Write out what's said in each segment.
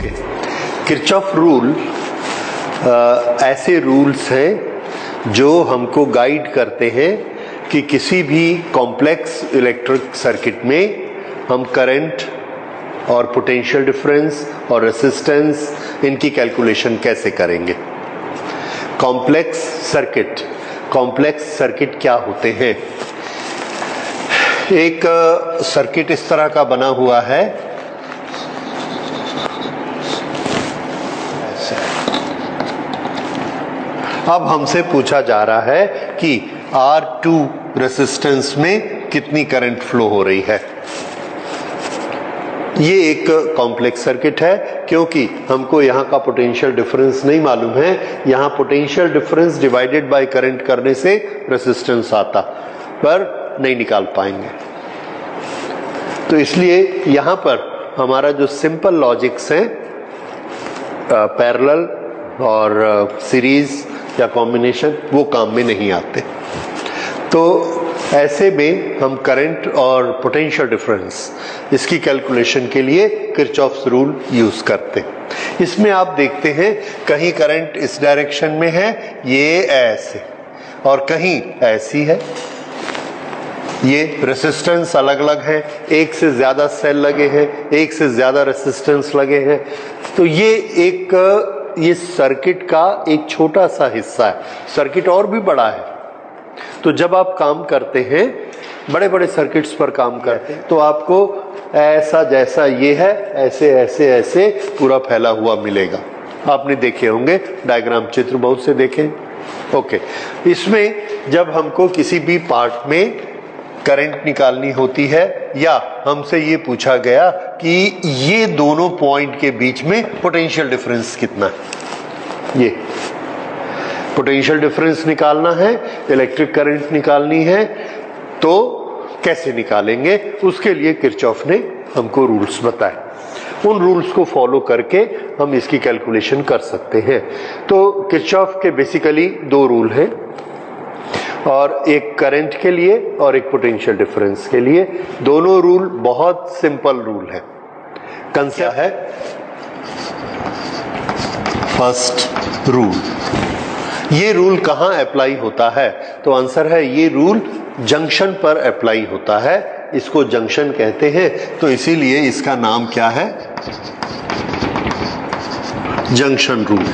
Okay, Kirchhoff rule ऐसे rules हैं जो हमको गाइड करते हैं कि किसी भी कॉम्प्लेक्स इलेक्ट्रिक सर्किट में हम करंट और पोटेंशियल डिफरेंस और रेसिस्टेंस इनकी कैलकुलेशन कैसे करेंगे। कॉम्प्लेक्स सर्किट क्या होते हैं? एक सर्किट इस तरह का बना हुआ है, अब हमसे पूछा जा रहा है कि R2 रेजिस्टेंस में कितनी करंट फ्लो हो रही है। ये एक कॉम्प्लेक्स सर्किट है क्योंकि हमको यहाँ का पोटेंशियल डिफरेंस नहीं मालूम है। यहाँ potential difference divided by current करने से रेजिस्टेंस आता, पर नहीं निकाल पाएंगे। तो इसलिए यहाँ पर हमारा जो सिंपल लॉजिक्स हैं, पैरेलल और सीरीज या कॉम्बिनेशन, वो काम में नहीं आते। तो ऐसे में हम करंट और पोटेंशियल डिफरेंस इसकी कैलकुलेशन के लिए किरचॉफ्स रूल यूज करते हैं। इसमें आप देखते हैं कहीं करंट इस डायरेक्शन में है, ये ऐसे, और कहीं ऐसी है। ये रेसिस्टेंस अलग अलग है, एक से ज्यादा सेल लगे हैं, एक से ज्यादा रेसिस्टेंस लगे हैं। तो ये सर्किट का एक छोटा सा हिस्सा है, सर्किट और भी बड़ा है। तो जब आप काम करते हैं, बड़े बड़े सर्किट्स पर काम करते हैं, तो आपको ऐसा जैसा ये है ऐसे ऐसे ऐसे पूरा फैला हुआ मिलेगा। आपने देखे होंगे डायग्राम, चित्र बहुत से देखे। ओके, इसमें जब हमको किसी भी पार्ट में करंट निकालनी होती है या हमसे ये पूछा गया कि ये दोनों पॉइंट के बीच में पोटेंशियल डिफरेंस कितना है, ये पोटेंशियल डिफरेंस निकालना है, इलेक्ट्रिक करंट निकालनी है, तो कैसे निकालेंगे? उसके लिए किरचॉफ ने हमको रूल्स बताए। उन रूल्स को फॉलो करके हम इसकी कैलकुलेशन कर सकते हैं। तो किरचॉफ के बेसिकली दो रूल हैं, और एक करंट के लिए और एक पोटेंशियल डिफरेंस के लिए। दोनों रूल बहुत सिंपल रूल है। कंसेप्ट है फर्स्ट रूल। ये रूल कहां अप्लाई होता है? तो आंसर है ये रूल जंक्शन पर अप्लाई होता है। इसको जंक्शन कहते हैं, तो इसीलिए इसका नाम क्या है? Junction rule.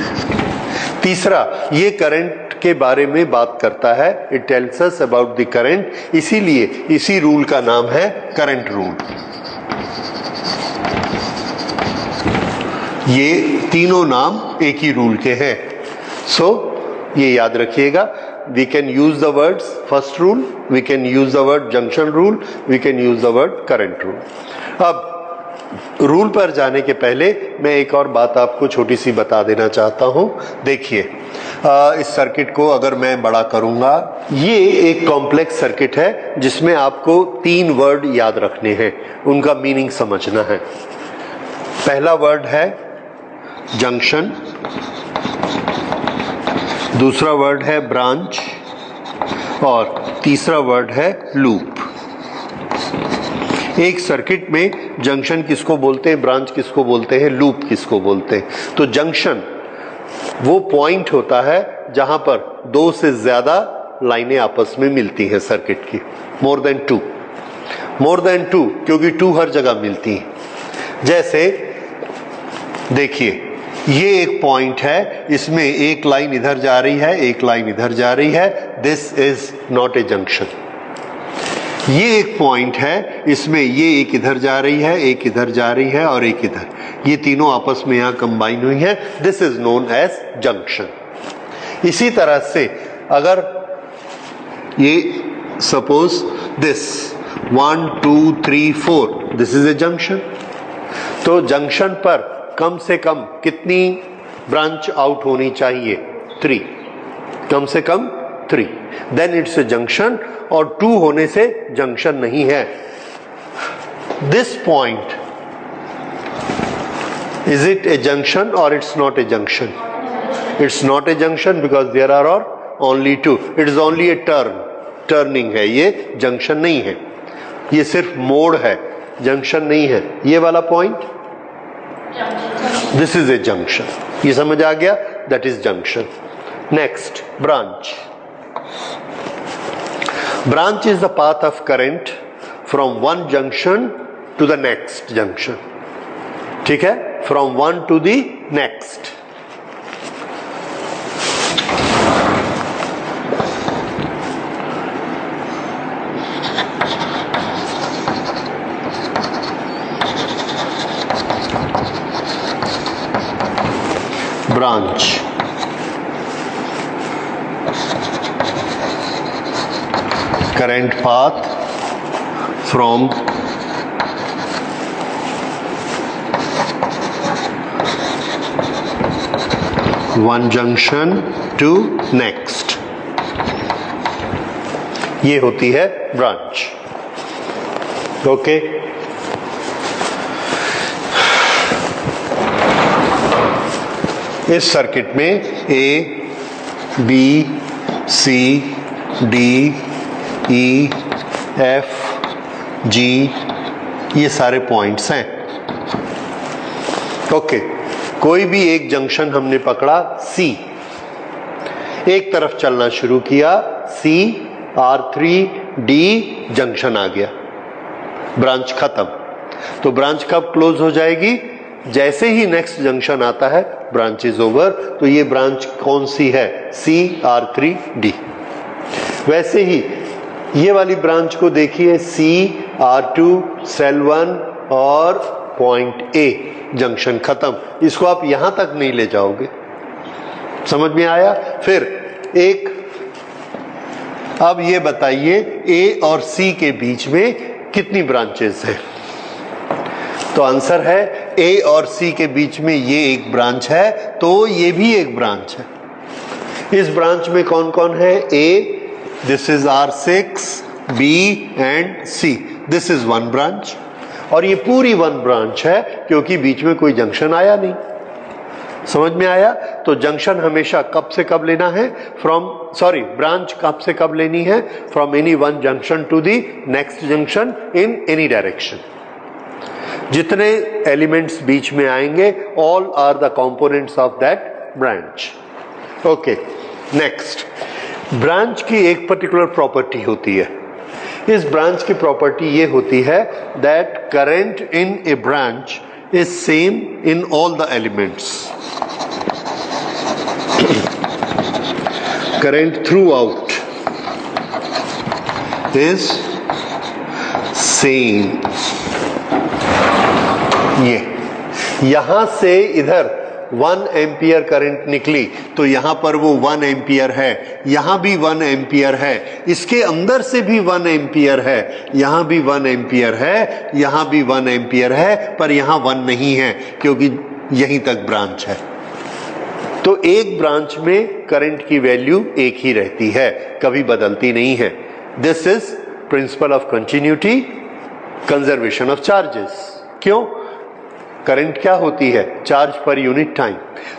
तीसरा, ये करंट के बारे में बात करता है, it tells us about the current, इसीलिए इसी रूल का नाम है करंट रूल। ये तीनों नाम एक ही रूल के हैं। सो ये याद रखिएगा, we can use the words first rule, we can use the word junction rule, we can use the word current rule. अब रूल पर जाने के पहले मैं एक और बात आपको छोटी सी बता देना चाहता हूं। देखिए, इस सर्किट को अगर मैं बड़ा करूंगा, ये एक कॉम्प्लेक्स सर्किट है जिसमें आपको 3 वर्ड याद रखने हैं, उनका मीनिंग समझना है। पहला वर्ड है जंक्शन, दूसरा वर्ड है ब्रांच, और तीसरा वर्ड है लूप। एक सर्किट में जंक्शन किसको बोलते हैं, ब्रांच किसको बोलते हैं, लूप किसको बोलते हैं? तो जंक्शन वो पॉइंट होता है जहां पर 2 से ज्यादा लाइनें आपस में मिलती हैं सर्किट की। मोर देन टू, क्योंकि 2 हर जगह मिलती हैं। जैसे देखिए, ये एक पॉइंट है, इसमें एक लाइन इधर जा रही है, एक लाइन इधर जा रही है, this is not a junction. ये एक पॉइंट है, इसमें ये एक इधर जा रही है, एक इधर जा रही है और एक इधर, ये तीनों आपस में यहां कंबाइन हुई है, this is known as junction. इसी तरह से अगर ये suppose this 1 2 3 4, this is a junction. तो जंक्शन पर कम से कम कितनी ब्रांच आउट होनी चाहिए? 3, कम से कम 3, देन इट्स ए जंक्शन। और 2 होने से जंक्शन नहीं है। This point, is it a junction और it's not a junction? It's not a junction because there are only 2, it is only a turning है, ये जंक्शन नहीं है, ये सिर्फ मोड़ है, जंक्शन नहीं है। ये वाला point this is a junction. ये समझ आ गया? That is junction. Next, branch. Branch is the path of current from one junction to the next junction. ठीक है? From one to the next. branch. Current path from one junction to next. ये होती है branch. Okay. इस circuit में ए, B, सी, D, ई, F, जी, ये सारे points हैं. ओके. कोई भी एक जंक्शन हमने पकड़ा सी, एक तरफ चलना शुरू किया, सी, R3, डी जंक्शन आ गया, ब्रांच खत्म. तो ब्रांच कब क्लोज हो जाएगी? जैसे ही नेक्स्ट जंक्शन आता है ब्रांच इज ओवर. तो ये ब्रांच कौन सी है? सी, R3, डी. वैसे ही ये वाली ब्रांच को देखिए, सी, R2, सेल 1 और पॉइंट ए, जंक्शन खत्म. इसको आप यहां तक नहीं ले जाओगे. समझ में आया? फिर एक, अब ये बताइए ए और सी के बीच में कितनी ब्रांचेस हैं? तो आंसर है ए और सी के बीच में ये एक ब्रांच है, तो ये भी एक ब्रांच है. इस ब्रांच में कौन कौन है? A, this is R6, B and C. This is one branch. और ये पूरी वन ब्रांच है क्योंकि बीच में कोई जंक्शन आया नहीं. समझ में आया? तो जंक्शन हमेशा कब से कब लेना है? ब्रांच कब से कब लेनी है? From any one junction to the next junction in any direction. जितने एलिमेंट्स बीच में आएंगे, all are the components of that branch. Okay. Next, branch की एक पर्टिकुलर प्रॉपर्टी होती है. इस ब्रांच की प्रॉपर्टी ये होती है that current in a branch is same in all the elements. Current through out is same. ये यहां से इधर 1 एम्पियर करंट निकली तो यहां पर वो 1 एम्पियर है, यहां भी 1 एम्पियर है, इसके अंदर से भी 1 एम्पियर है, यहां भी 1 एम्पियर है, यहां भी 1 एम्पियर है, पर यहां 1 नहीं है क्योंकि यहीं तक ब्रांच है. तो एक ब्रांच में करंट की वैल्यू एक ही रहती है, कभी बदलती नहीं है. This is principle of continuity, conservation of charges. क्यों? करंट क्या होती है? Charge per unit time.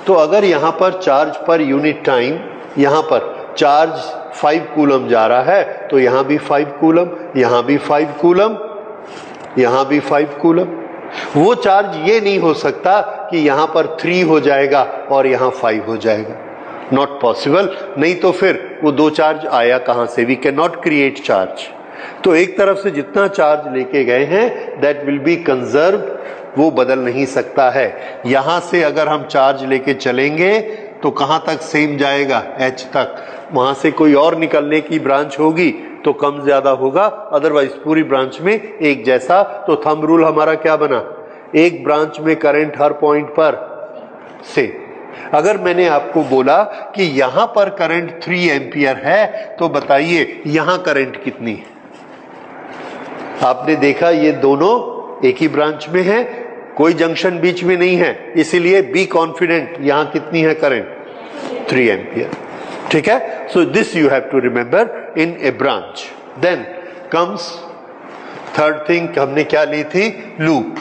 तो अगर यहां पर चार्ज पर यूनिट टाइम, यहां पर चार्ज 5 कूलम जा रहा है तो यहां भी 5 कूलम, यहां भी 5 कूलम, यहां भी 5 कूलम. वो चार्ज ये नहीं हो सकता कि यहां पर 3 हो जाएगा और यहां 5 हो जाएगा. Not possible. नहीं तो फिर वो दो चार्ज आया कहां से? We can not create charge. तो एक तरफ से जितना चार्ज लेके गए हैं दैट विल बी कंजर्व, वो बदल नहीं सकता है. यहां से अगर हम चार्ज लेके चलेंगे तो कहां तक सेम जाएगा? H तक. वहां से कोई और निकलने की ब्रांच होगी तो कम ज्यादा होगा, अदरवाइज पूरी ब्रांच में एक जैसा. तो थंब रूल हमारा क्या बना? एक ब्रांच में करंट हर पॉइंट पर से. अगर मैंने आपको बोला कि यहां पर करंट 3 एम्पियर है तो बताइए यहां करंट कितनी है? आपने देखा ये दोनों एक ही ब्रांच में है, कोई जंक्शन बीच में नहीं है, इसीलिए बी कॉन्फिडेंट. यहां कितनी है करंट? 3 एम्पियर. ठीक है? So this you have to remember in a branch. Then comes third thing, हमने क्या ली थी? Loop.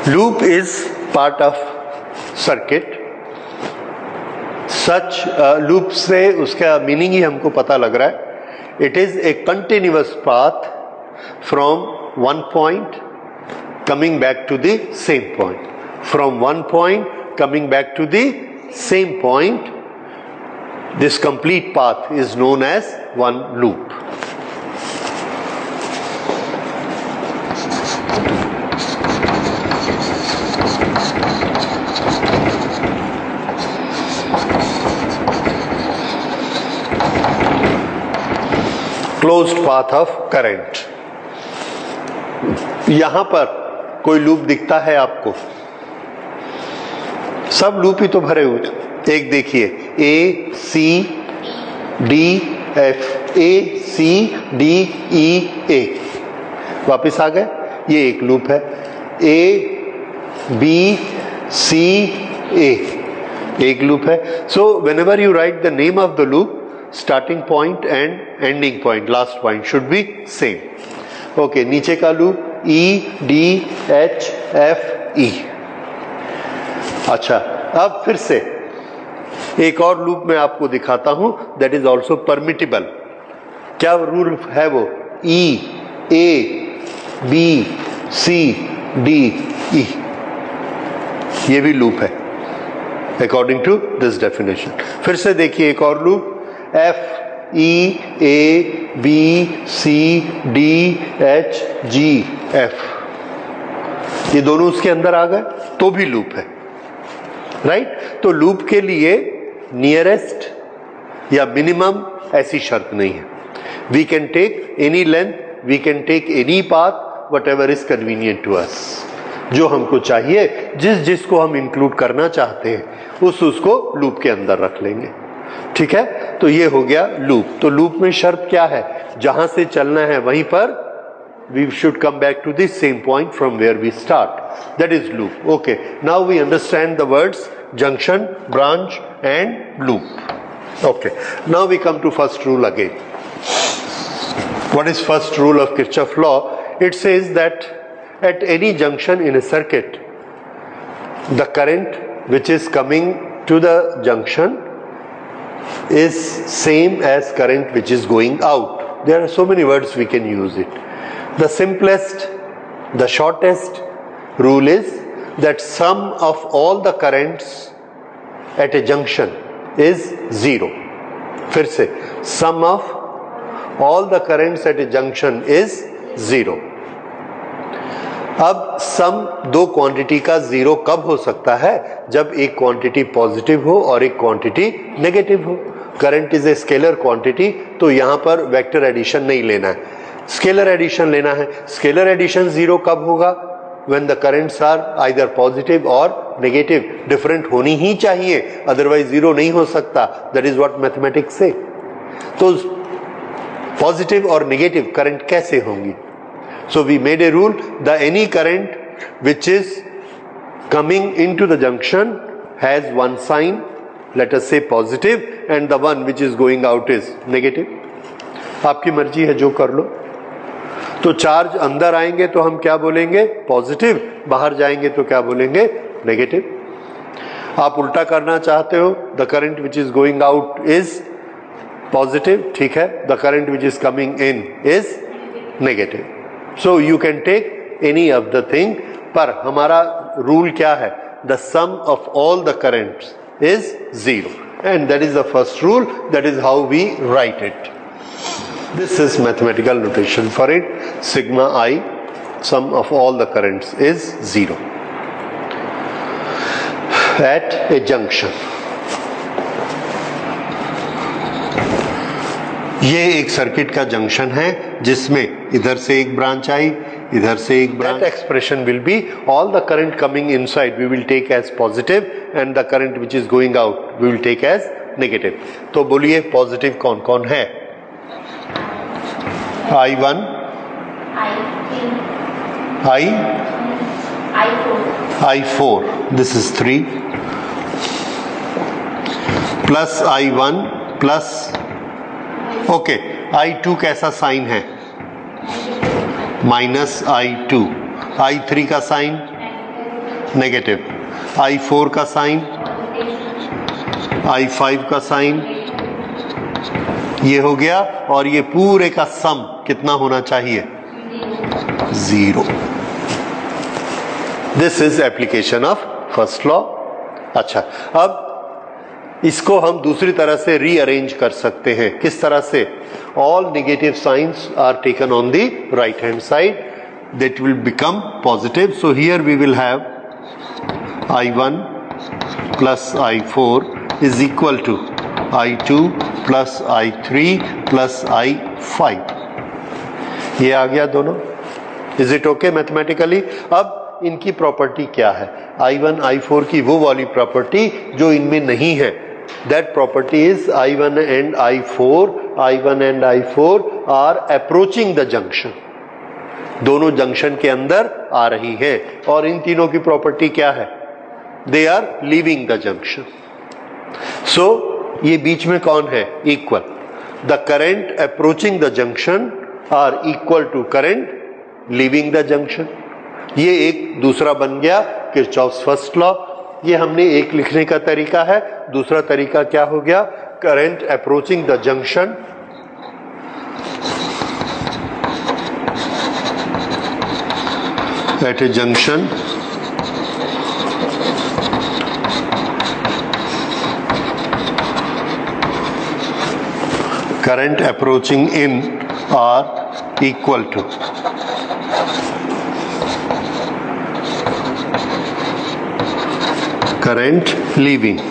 Loop is part of circuit. Such loop से उसका मीनिंग ही हमको पता लग रहा है. It is a continuous path from one point coming back to the same point. From one point coming back to the same point, this complete path is known as one loop. Closed path of current. यहां पर कोई loop दिखता है आपको? सब loop ही तो भरे हुए। एक देखिए, ए सी डी एफ, ए सी डी ई ए, वापिस आ गए, ये एक लूप है। ए बी सी ए, एक लूप है। So whenever you right the name of the loop, starting point and ending point, last point should be same. Okay, नीचे का loop E D H F E। अच्छा, अब फिर से एक और लूप मैं आपको दिखाता हूं, that is also permittable। क्या रूल है वो? E A B C D E, ये भी लूप है according to this definition। फिर से देखिए एक और loop, F E A B C D H G F, ये दोनों उसके अंदर आ गए तो भी लूप है, राइट? तो लूप के लिए नियरेस्ट या मिनिमम ऐसी शर्त नहीं है। We can take any length, we can take any path, whatever is convenient to us. जो हमको चाहिए, जिसको हम इंक्लूड करना चाहते हैं, उसको लूप के अंदर रख लेंगे। ठीक है, तो ये हो गया लूप। तो लूप में शर्त क्या है? जहां से चलना है वहीं पर we should come back to the same point from where we start. That is loop. Okay, now we understand the words junction, branch and loop. Okay, now we come to first rule again. What is first rule of Kirchhoff law? It says that at any junction in a circuit, the current which is coming to the junction is same as current which is going out. There are so many words we can use it. The simplest, the shortest rule is that sum of all the currents at a junction is zero. फिर से, sum of all the currents at a junction is zero. अब सम दो quantity का zero कब हो सकता है? जब एक क्वांटिटी पॉजिटिव हो और एक क्वांटिटी नेगेटिव हो। Current is a scalar quantity, तो यहां पर वेक्टर एडिशन नहीं लेना है, स्केलर एडिशन लेना है। स्केलर एडिशन जीरो कब होगा? When the currents are either positive और नेगेटिव, डिफरेंट होनी ही चाहिए, अदरवाइज जीरो नहीं हो सकता। दैट इज व्हाट मैथमेटिक्स से। तो पॉजिटिव और नेगेटिव करंट कैसे होंगी? So we made a rule, the any current which is coming into the junction has one sign, let us say positive, and the one which is going out is negative. आपकी मर्जी है, जो कर लो। तो charge अंदर आएंगे तो हम क्या बोलेंगे? पॉजिटिव। बाहर जाएंगे तो क्या बोलेंगे? नेगेटिव। आप उल्टा करना चाहते हो, the current which is going out is positive, ठीक है, the current which is coming in is negative. So you can take any of the thing, पर हमारा रूल क्या है? The sum of all the currents is zero, and that is the first rule. That is how we write it. This is mathematical notation for it. Sigma I, sum of all the currents is zero at a junction. ये एक circuit का junction है जिसमें इधर से एक branch आई, इधर से एक branch. That expression will be all the current coming inside we will take as positive and the current which is going out we will take as negative. तो बोलिए पॉजिटिव कौन कौन है? I1, I4, this is 3, plus I1 plus, okay, I2 कैसा sign है? Minus I2। I3 का sign negative. I4 का sign, I5 का साइन ये हो गया, और ये पूरे का सम कितना होना चाहिए? 0। This is application of first law. अच्छा, अब इसको हम दूसरी तरह से रीअरेंज कर सकते हैं। किस तरह से? All negative signs are taken on the right hand side, that will become positive. So here we will have I1 plus I4 is equal to I2 plus I3 plus I5. ये आ गया दोनों। Is it okay mathematically? अब इनकी property क्या है? I1 I4 की वो वाली प्रॉपर्टी जो इनमें नहीं है। That property is I1 and I4 are approaching the junction. दोनों जंक्शन के अंदर आ रही हैं, और इन तीनों की प्रॉपर्टी क्या है? They are leaving the junction. So ये बीच में कौन है? Equal. The current approaching the junction are equal to current leaving the junction. ये एक दूसरा बन गया किरचॉफ्स फर्स्ट लॉ। ये हमने एक लिखने का तरीका है। दूसरा तरीका क्या हो गया? Current approaching the junction at a junction current approaching in are equal to current leaving।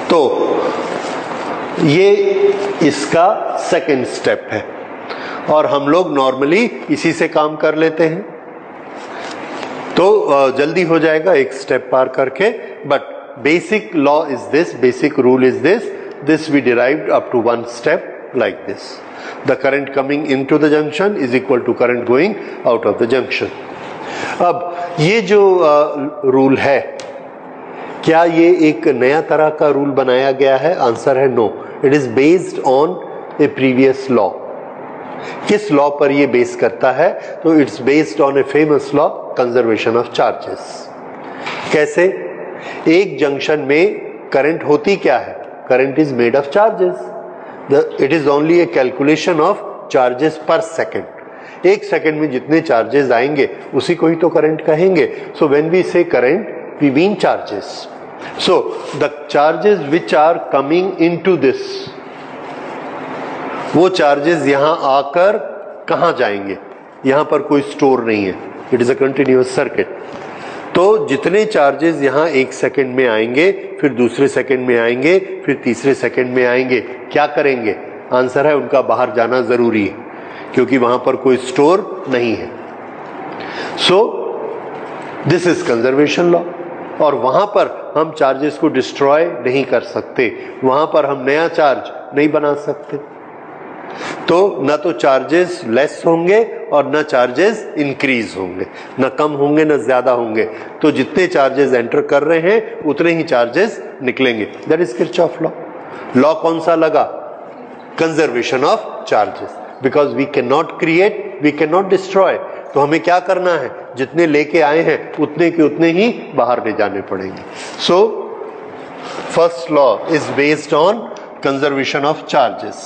तो ये इसका सेकंड स्टेप है, और हम लोग नॉर्मली इसी से काम कर लेते हैं, तो जल्दी हो जाएगा एक स्टेप पार करके। But basic law is this, basic rule is this, this we derived up to one step like this. The current coming into the junction is equal to current going out of the junction. अब ये जो rule है, क्या ये एक नया तरह का रूल बनाया गया है? आंसर है no. It is based on a previous law. किस लॉ पर ये बेस करता है? तो it's based on a famous law, conservation of charges. कैसे? एक जंक्शन में करंट होती क्या है? Current is made of charges. It is only a calculation of charges per second. एक सेकेंड में जितने चार्जेस आएंगे उसी को ही तो करंट कहेंगे। सो व्हेन वी से current we mean charges. So the charges which are coming into this, वो चार्जेस यहां आकर कहां जाएंगे? यहां पर कोई स्टोर नहीं है, it is a continuous circuit. तो जितने चार्जेस यहां एक सेकंड में आएंगे, फिर दूसरे सेकंड में आएंगे, फिर तीसरे सेकंड में आएंगे, क्या करेंगे? आंसर है उनका बाहर जाना जरूरी है, क्योंकि वहां पर कोई स्टोर नहीं है। So this is conservation law. और वहां पर हम चार्जेस को डिस्ट्रॉय नहीं कर सकते, वहां पर हम नया चार्ज नहीं बना सकते। तो न तो चार्जेस लेस होंगे और न चार्जेस इंक्रीज होंगे, न कम होंगे न ज्यादा होंगे। तो जितने चार्जेस एंटर कर रहे हैं उतने ही चार्जेस निकलेंगे। That is Kirchhoff law. Law कौन सा लगा? Conservation of charges. Because we can not create, we can not destroy. तो हमें क्या करना है? जितने लेके आए हैं उतने के उतने ही बाहर ले जाने पड़ेंगे। So first law is based on conservation of charges.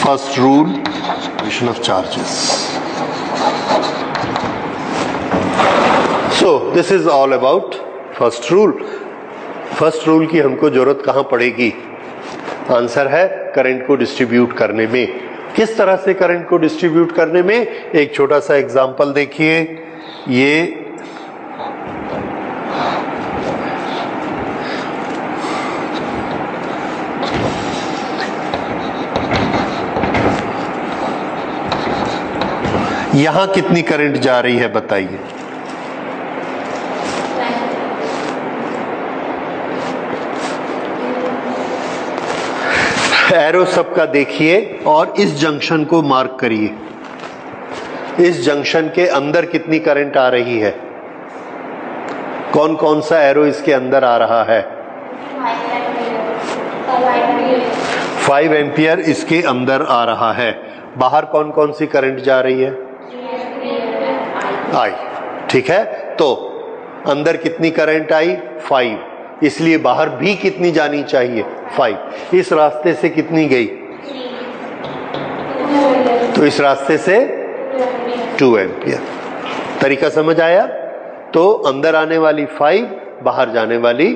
First rule, conservation of charges. So this is all about first rule. First rule की हमको जरूरत कहां पड़ेगी? आंसर है करंट को डिस्ट्रीब्यूट करने में। किस तरह से करंट को डिस्ट्रीब्यूट करने में? एक छोटा सा एग्जांपल देखिए। ये यहां कितनी करंट जा रही है बताइए? एरो सबका देखिए और इस जंक्शन को मार्क करिए। इस जंक्शन के अंदर कितनी करंट आ रही है? कौन कौन सा एरो इसके अंदर आ रहा है? 5 एम्पियर इसके अंदर आ रहा है। बाहर कौन कौन सी करंट जा रही है? आई। ठीक है, तो अंदर कितनी करंट आई? 5, इसलिए बाहर भी कितनी जानी चाहिए? 5। इस रास्ते से कितनी गई? तो इस रास्ते से 2 एम्पियर। तरीका समझ आया? तो अंदर आने वाली 5, बाहर जाने वाली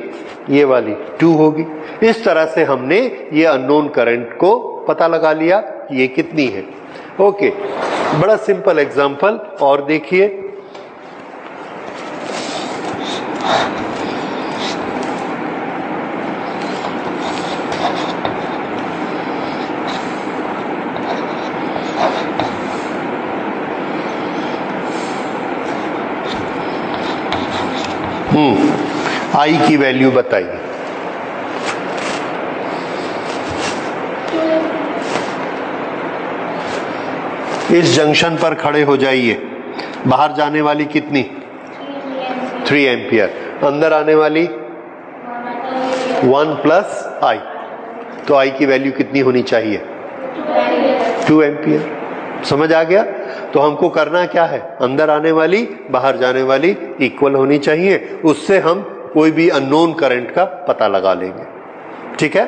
ये वाली 2 होगी। इस तरह से हमने ये अननोन करंट को पता लगा लिया कि ये कितनी है। ओके, बड़ा सिंपल एग्जांपल और देखिए। आई की वैल्यू बताइए। इस जंक्शन पर खड़े हो जाइए। बाहर जाने वाली कितनी? 3 एम्पियर। अंदर आने वाली 1 प्लस आई। तो आई की वैल्यू कितनी होनी चाहिए? 2 एम्पियर। समझ आ गया? तो हमको करना क्या है? अंदर आने वाली बाहर जाने वाली इक्वल होनी चाहिए, उससे हम कोई भी अननोन करंट का पता लगा लेंगे। ठीक है,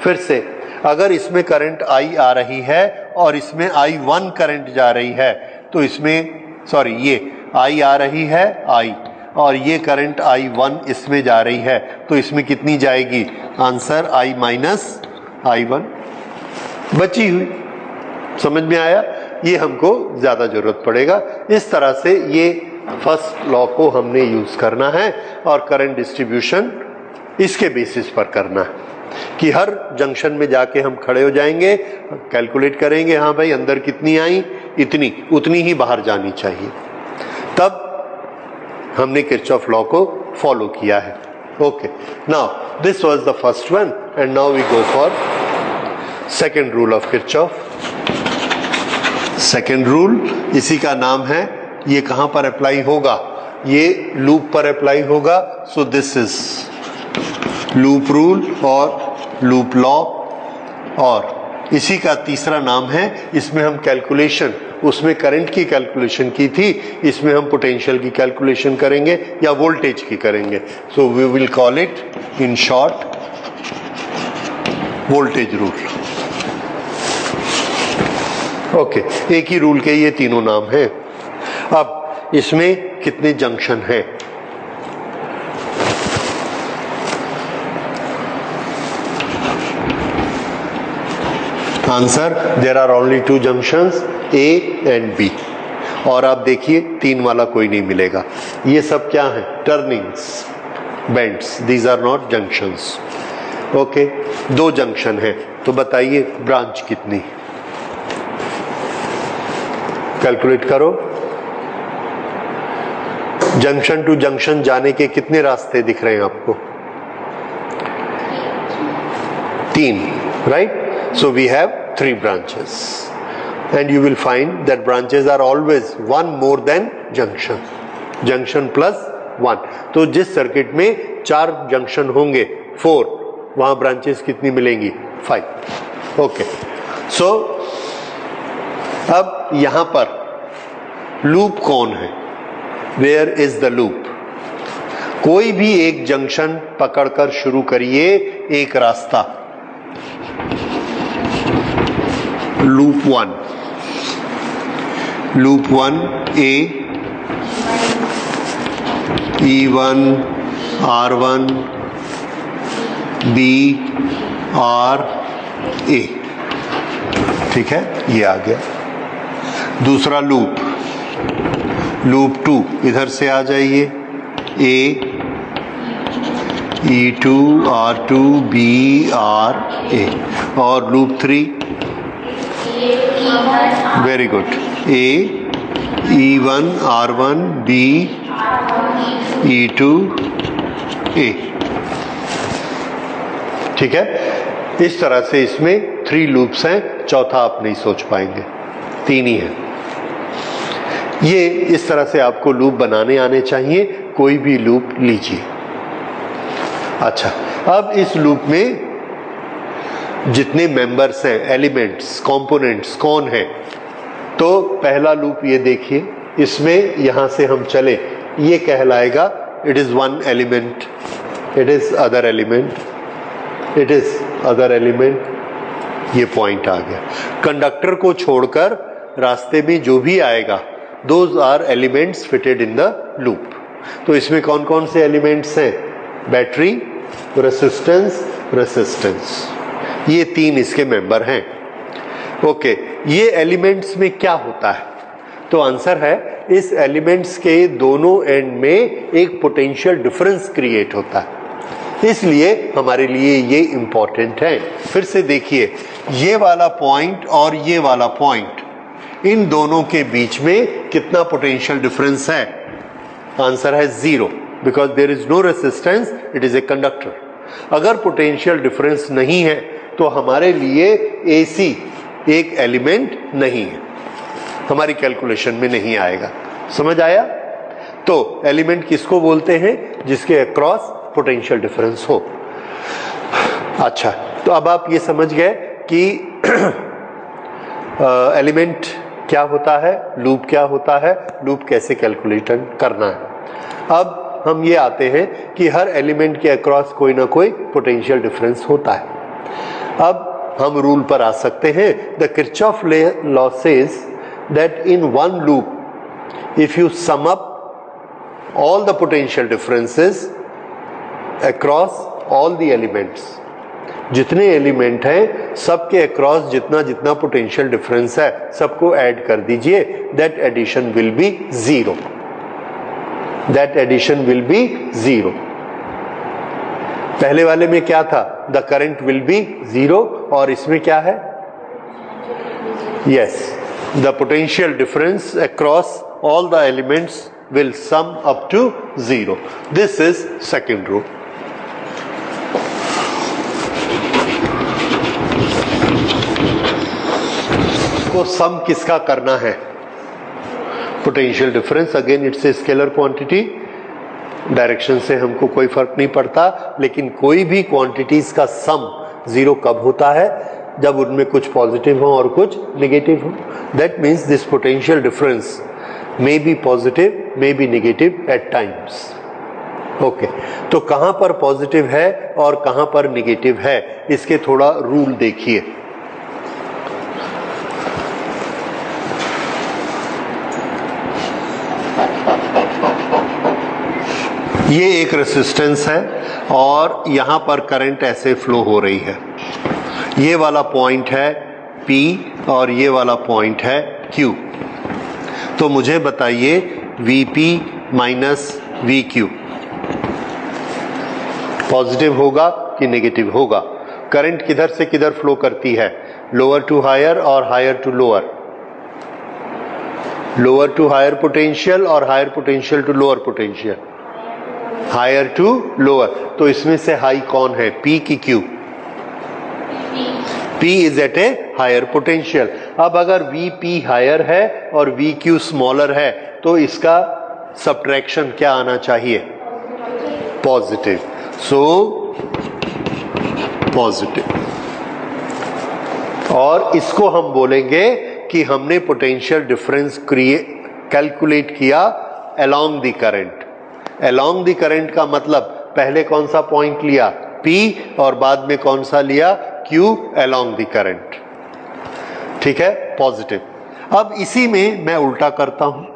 फिर से अगर इसमें करंट आई आ रही है और इसमें I1 करंट जा रही है, तो इसमें सॉरी ये आई आ रही है आई, और ये करंट I1 इसमें जा रही है, तो इसमें कितनी जाएगी? आंसर I माइनस I1 बची हुई। समझ में आया? ये हमको ज्यादा जरूरत पड़ेगा। इस तरह से ये फर्स्ट लॉ को हमने यूज करना है और करंट डिस्ट्रीब्यूशन इसके बेसिस पर करना है कि हर जंक्शन में जाके हम खड़े हो जाएंगे, कैलकुलेट करेंगे, हाँ भाई अंदर कितनी आई, इतनी, उतनी ही बाहर जानी चाहिए। तब हमने किरचॉफ लॉ को फॉलो किया है। Okay, now this was the first one and now we go for second rule of Kirchhoff. Second rule, इसी का नाम है, ये कहां पर अप्लाई होगा? ये लूप पर अप्लाई होगा। So this is loop rule और लूप लॉ। और इसी का तीसरा नाम है, इसमें हम कैलकुलेशन, उसमें करंट की कैलकुलेशन की थी, इसमें हम पोटेंशियल की कैलकुलेशन करेंगे या वोल्टेज की करेंगे। So we will call it in short voltage rule. Okay, एक ही रूल के ये तीनों नाम हैं। अब इसमें कितने जंक्शन हैं? Answer, there are only 2 junctions, A and B. और आप देखिए 3 वाला कोई नहीं मिलेगा। ये सब क्या है? Turnings, bends, these are not junctions. Okay, 2 junction है, तो बताइए ब्रांच कितनी? कैलकुलेट करो। जंक्शन टू जंक्शन जाने के कितने रास्ते दिख रहे हैं आपको? 3, right? So we have 3 branches and you will find that branches are always one more than junction, junction plus 1। तो जिस सर्किट में 4 जंक्शन होंगे 4, वहां ब्रांचेस कितनी मिलेंगी? 5। ओके, सो अब यहां पर लूप कौन है? Where is the loop? कोई भी एक जंक्शन पकड़कर शुरू करिए एक रास्ता। Loop 1, loop 1 A, E1 R1 B R A। ठीक है, ये आ गया। दूसरा लूप, लूप 2, इधर से आ जाइए, A E2 R2 B R A। और loop 3, very good, A E1 R1 B E2 A। ठीक है, इस तरह से इसमें 3 लूप्स हैं, चौथा आप नहीं सोच पाएंगे, 3 ही है। ये इस तरह से आपको लूप बनाने आने चाहिए, कोई भी लूप लीजिए। अच्छा, अब इस लूप में जितने मेंबर्स हैं, एलिमेंट्स, कंपोनेंट्स कौन है? तो पहला लूप ये देखिए, इसमें यहां से हम चले, ये कहलाएगा it is one element, it is other element, it is other element, ये पॉइंट आ गया। कंडक्टर को छोड़कर रास्ते में जो भी आएगा those are elements fitted in the loop. तो इसमें कौन कौन से एलिमेंट्स हैं? बैटरी, रेसिस्टेंस, रेसिस्टेंस, ये तीन इसके मेंबर हैं। ओके, ये एलिमेंट्स में क्या होता है? तो आंसर है इस एलिमेंट्स के दोनों एंड में एक पोटेंशियल डिफरेंस क्रिएट होता है, इसलिए हमारे लिए ये इंपॉर्टेंट है। फिर से देखिए, ये वाला पॉइंट और ये वाला पॉइंट, इन दोनों के बीच में कितना पोटेंशियल डिफरेंस है? आंसर है 0, because there is no resistance, it is a conductor. अगर पोटेंशियल डिफरेंस नहीं है तो हमारे लिए AC एक एलिमेंट नहीं है, हमारी कैलकुलेशन में नहीं आएगा। समझ आया? तो एलिमेंट किसको बोलते हैं? जिसके अक्रॉस पोटेंशियल डिफरेंस हो। अच्छा, तो अब आप ये समझ गए कि एलिमेंट क्या होता है, लूप क्या होता है, लूप कैसे कैलकुलेट करना है। अब हम ये आते हैं कि हर एलिमेंट के अक्रॉस कोई ना कोई पोटेंशियल डिफरेंस होता है। अब हम रूल पर आ सकते हैं। The Kirchhoff law says that in one loop if you sum up all the potential differences across all the elements, जितने एलिमेंट हैं सबके अक्रॉस जितना जितना पोटेंशियल डिफरेंस है सबको ऐड कर दीजिए, that addition will be 0, that addition will be 0। पहले वाले में क्या था? द करंट विल बी 0, और इसमें क्या है? Yes, the potential difference across all the elements will sum up to 0. This is second rule. को सम किसका करना है? Potential difference, again it's a scalar quantity, direction से हमको कोई फर्क नहीं पड़ता, लेकिन कोई भी क्वांटिटीज का सम 0 कब होता है? जब उनमें कुछ पॉजिटिव हो और कुछ नेगेटिव हो। That means this potential difference may be positive, may be negative at times. Okay, तो कहां पर पॉजिटिव है और कहां पर नेगेटिव है, इसके थोड़ा रूल देखिए। ये एक रेसिस्टेंस है और यहां पर करंट ऐसे फ्लो हो रही है। ये वाला पॉइंट है P और ये वाला पॉइंट है Q। तो मुझे बताइए Vp माइनस Vq पॉजिटिव होगा कि नेगेटिव होगा? करंट किधर से किधर फ्लो करती है? लोअर टू हायर और higher to lower, lower to higher potential और higher potential to lower potential, higher to lower. तो इसमें से हाई कौन है, P की Q? P is at a higher potential. अब अगर Vp हायर है और Vq स्मॉलर है तो इसका सब्ट्रैक्शन क्या आना चाहिए? पॉजिटिव। सो पॉजिटिव, और इसको हम बोलेंगे कि हमने पोटेंशियल डिफरेंस कैलकुलेट किया along the current. Along the current का मतलब पहले कौन सा पॉइंट लिया? P, और बाद में कौन सा लिया? Q along the current. ठीक है, पॉजिटिव। अब इसी में मैं उल्टा करता हूं,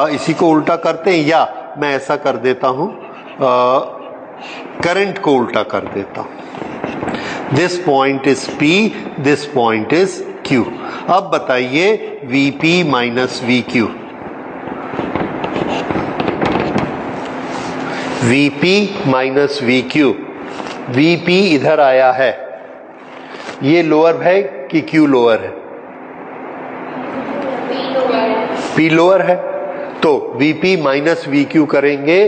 इसी को उल्टा करते हैं, या मैं ऐसा कर देता हूं, करंट को उल्टा कर देता हूं। This point is P, this point is Q। अब बताइए Vp minus Vq, Vp minus Vq, Vp इधर आया है, ये लोअर है कि Q लोअर है? P लोअर है, तो Vp माइनस Vq करेंगे,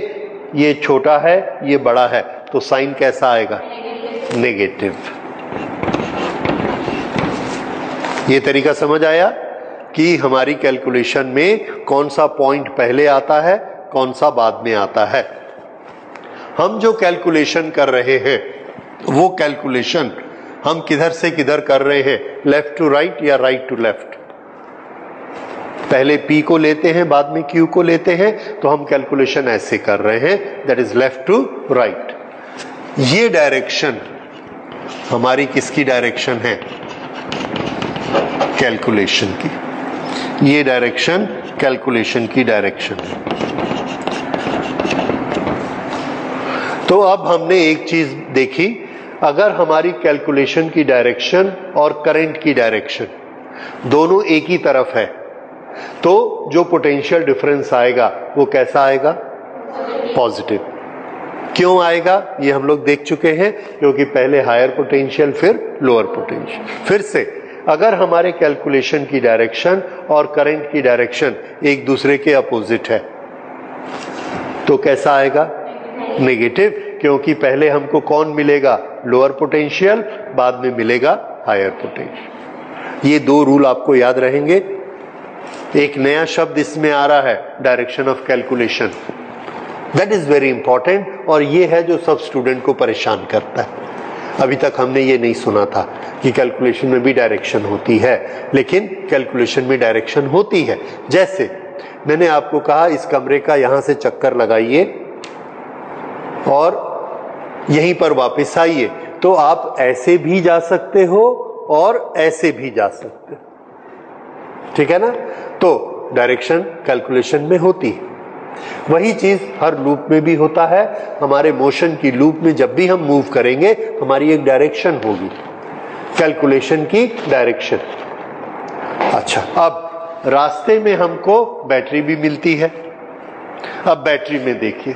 ये छोटा है ये बड़ा है, तो साइन कैसा आएगा? नेगेटिव। ये तरीका समझ आया कि हमारी कैलकुलेशन में कौन सा पॉइंट पहले आता है, कौन सा बाद में आता है। हम जो कैलकुलेशन कर रहे हैं वो कैलकुलेशन हम किधर से किधर कर रहे हैं? लेफ्ट टू राइट या राइट टू लेफ्ट? पहले P को लेते हैं बाद में Q को लेते हैं, तो हम कैलकुलेशन ऐसे कर रहे हैं, that is left to right. ये डायरेक्शन हमारी किसकी डायरेक्शन है? कैलकुलेशन की। ये डायरेक्शन कैलकुलेशन की डायरेक्शन है। तो अब हमने एक चीज देखी, अगर हमारी कैलकुलेशन की डायरेक्शन और करंट की डायरेक्शन दोनों एक ही तरफ है, तो जो पोटेंशियल डिफरेंस आएगा वो कैसा आएगा? पॉजिटिव। क्यों आएगा ये हम लोग देख चुके हैं, क्योंकि पहले हायर पोटेंशियल फिर लोअर पोटेंशियल। फिर से, अगर हमारे कैलकुलेशन की डायरेक्शन और करंट की डायरेक्शन एक दूसरे के अपोजिट है तो कैसा आएगा? नेगेटिव, क्योंकि पहले हमको कौन मिलेगा? लोअर पोटेंशियल, बाद में मिलेगा हायर पोटेंशियल। ये दो रूल आपको याद रहेंगे। एक नया शब्द इसमें आ रहा है, direction of calculation, that is very important, और ये है जो सब स्टूडेंट को परेशान करता है। अभी तक हमने ये नहीं सुना था कि कैलकुलेशन में भी डायरेक्शन होती है, लेकिन कैलकुलेशन में डायरेक्शन होती है। जैसे मैंने आपको कहा, इस कमरे का यहां से चक्कर लगाइए और यहीं पर वापस आइए, तो आप ऐसे भी जा सकते हो और ऐसे भी जा सकते हो, ठीक है ना? तो डायरेक्शन कैलकुलेशन में होती है। वही चीज हर लूप में भी होता है। हमारे मोशन की लूप में जब भी हम मूव करेंगे, हमारी एक डायरेक्शन होगी, कैलकुलेशन की डायरेक्शन। अच्छा, अब रास्ते में हमको बैटरी भी मिलती है। अब बैटरी में देखिए,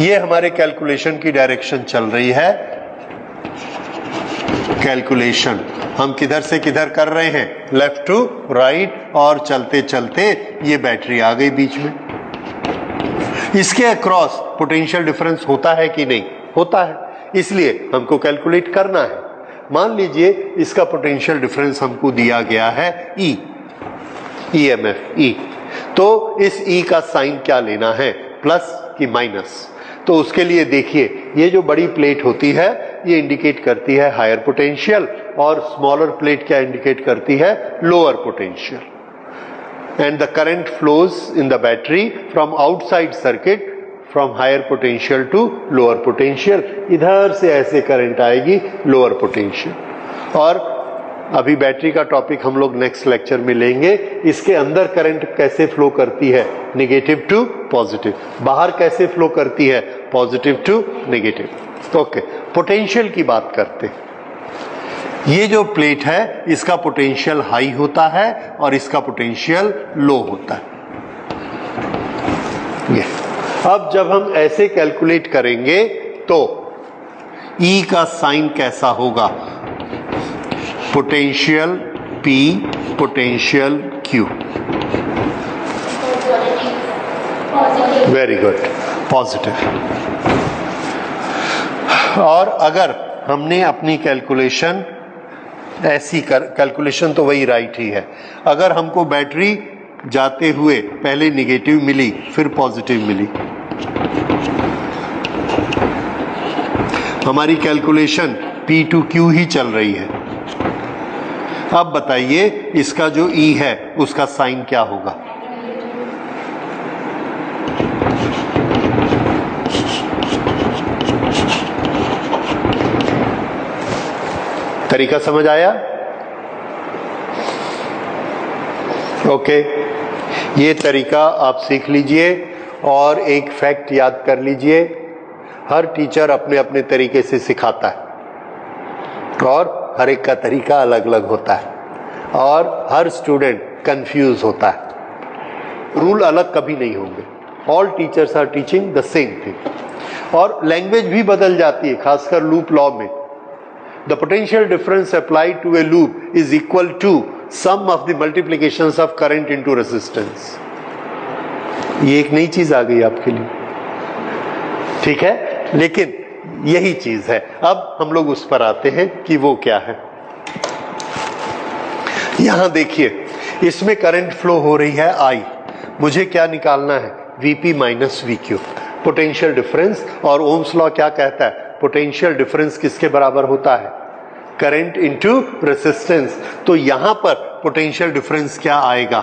ये हमारे कैलकुलेशन की डायरेक्शन चल रही है। कैलकुलेशन हम किधर से किधर कर रहे हैं? लेफ्ट टू राइट, और चलते चलते ये बैटरी आ गई बीच में। इसके अक्रॉस पोटेंशियल डिफरेंस होता है कि नहीं? होता है, इसलिए हमको कैलकुलेट करना है। मान लीजिए इसका पोटेंशियल डिफरेंस हमको दिया गया है E, EMF E, तो इस E का साइन क्या लेना है? प्लस कि माइनस? तो उसके लिए देखिए, ये जो बड़ी प्लेट होती है ये इंडिकेट करती है हायर पोटेंशियल, और स्मॉलर प्लेट क्या इंडिकेट करती है? Lower potential. And the current flows in the battery from outside circuit from higher potential to lower potential. इधर से ऐसे करंट आएगी लोअर पोटेंशियल। और अभी बैटरी का टॉपिक हम लोग नेक्स्ट लेक्चर में लेंगे। इसके अंदर करंट कैसे फ्लो करती है? Negative to positive. बाहर कैसे फ्लो करती है? Positive to negative. Okay, potential की बात करते हैं। ये जो प्लेट है इसका पोटेंशियल हाई होता है और इसका पोटेंशियल लो होता है। ये अब जब हम ऐसे कैलकुलेट करेंगे तो E का साइन कैसा होगा? Potential P, potential Q। Very good, positive. और अगर हमने अपनी कैलकुलेशन ऐसी कैलकुलेशन तो वही राइट ही है। अगर हमको बैटरी जाते हुए पहले निगेटिव मिली फिर पॉजिटिव मिली, हमारी कैलकुलेशन P to Q ही चल रही है। अब बताइए इसका जो E है उसका साइन क्या होगा? तरीका समझ आया? ओके, ये तरीका आप सीख लीजिए। और एक फैक्ट याद कर लीजिए, हर टीचर अपने अपने तरीके से सिखाता है और हर एक का तरीका अलग अलग होता है और हर स्टूडेंट कंफ्यूज होता है। रूल अलग कभी नहीं होंगे। All teachers are teaching the same thing. और लैंग्वेज भी बदल जाती है, खासकर लूप लॉ में। The potential difference applied to a loop is equal to sum of the multiplications of current into resistance. ये एक नई चीज आ गई आपके लिए, ठीक है, लेकिन यही चीज है। अब हम लोग उस पर आते हैं कि वो क्या है। यहां देखिए, इसमें करंट फ्लो हो रही है I। मुझे क्या निकालना है? VP minus VQ, potential difference. और ओम्स लॉ क्या कहता है? पोटेंशियल डिफरेंस किसके बराबर होता है? करंट इनटू रेसिस्टेंस, तो यहां पर पोटेंशियल डिफरेंस क्या आएगा?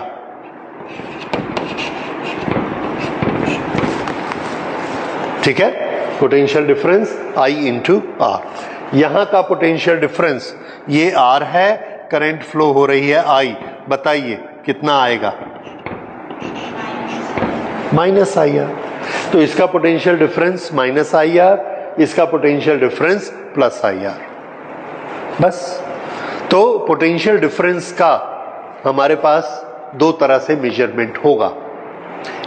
ठीक है, potential difference I into R. यहां का पोटेंशियल डिफरेंस ये R है, करंट फ्लो हो रही है I, बताइए कितना आएगा? Minus IR। तो इसका पोटेंशियल डिफरेंस माइनस IR, इसका पोटेंशियल डिफरेंस प्लस IR, बस। तो पोटेंशियल डिफरेंस का हमारे पास दो तरह से मेजरमेंट होगा।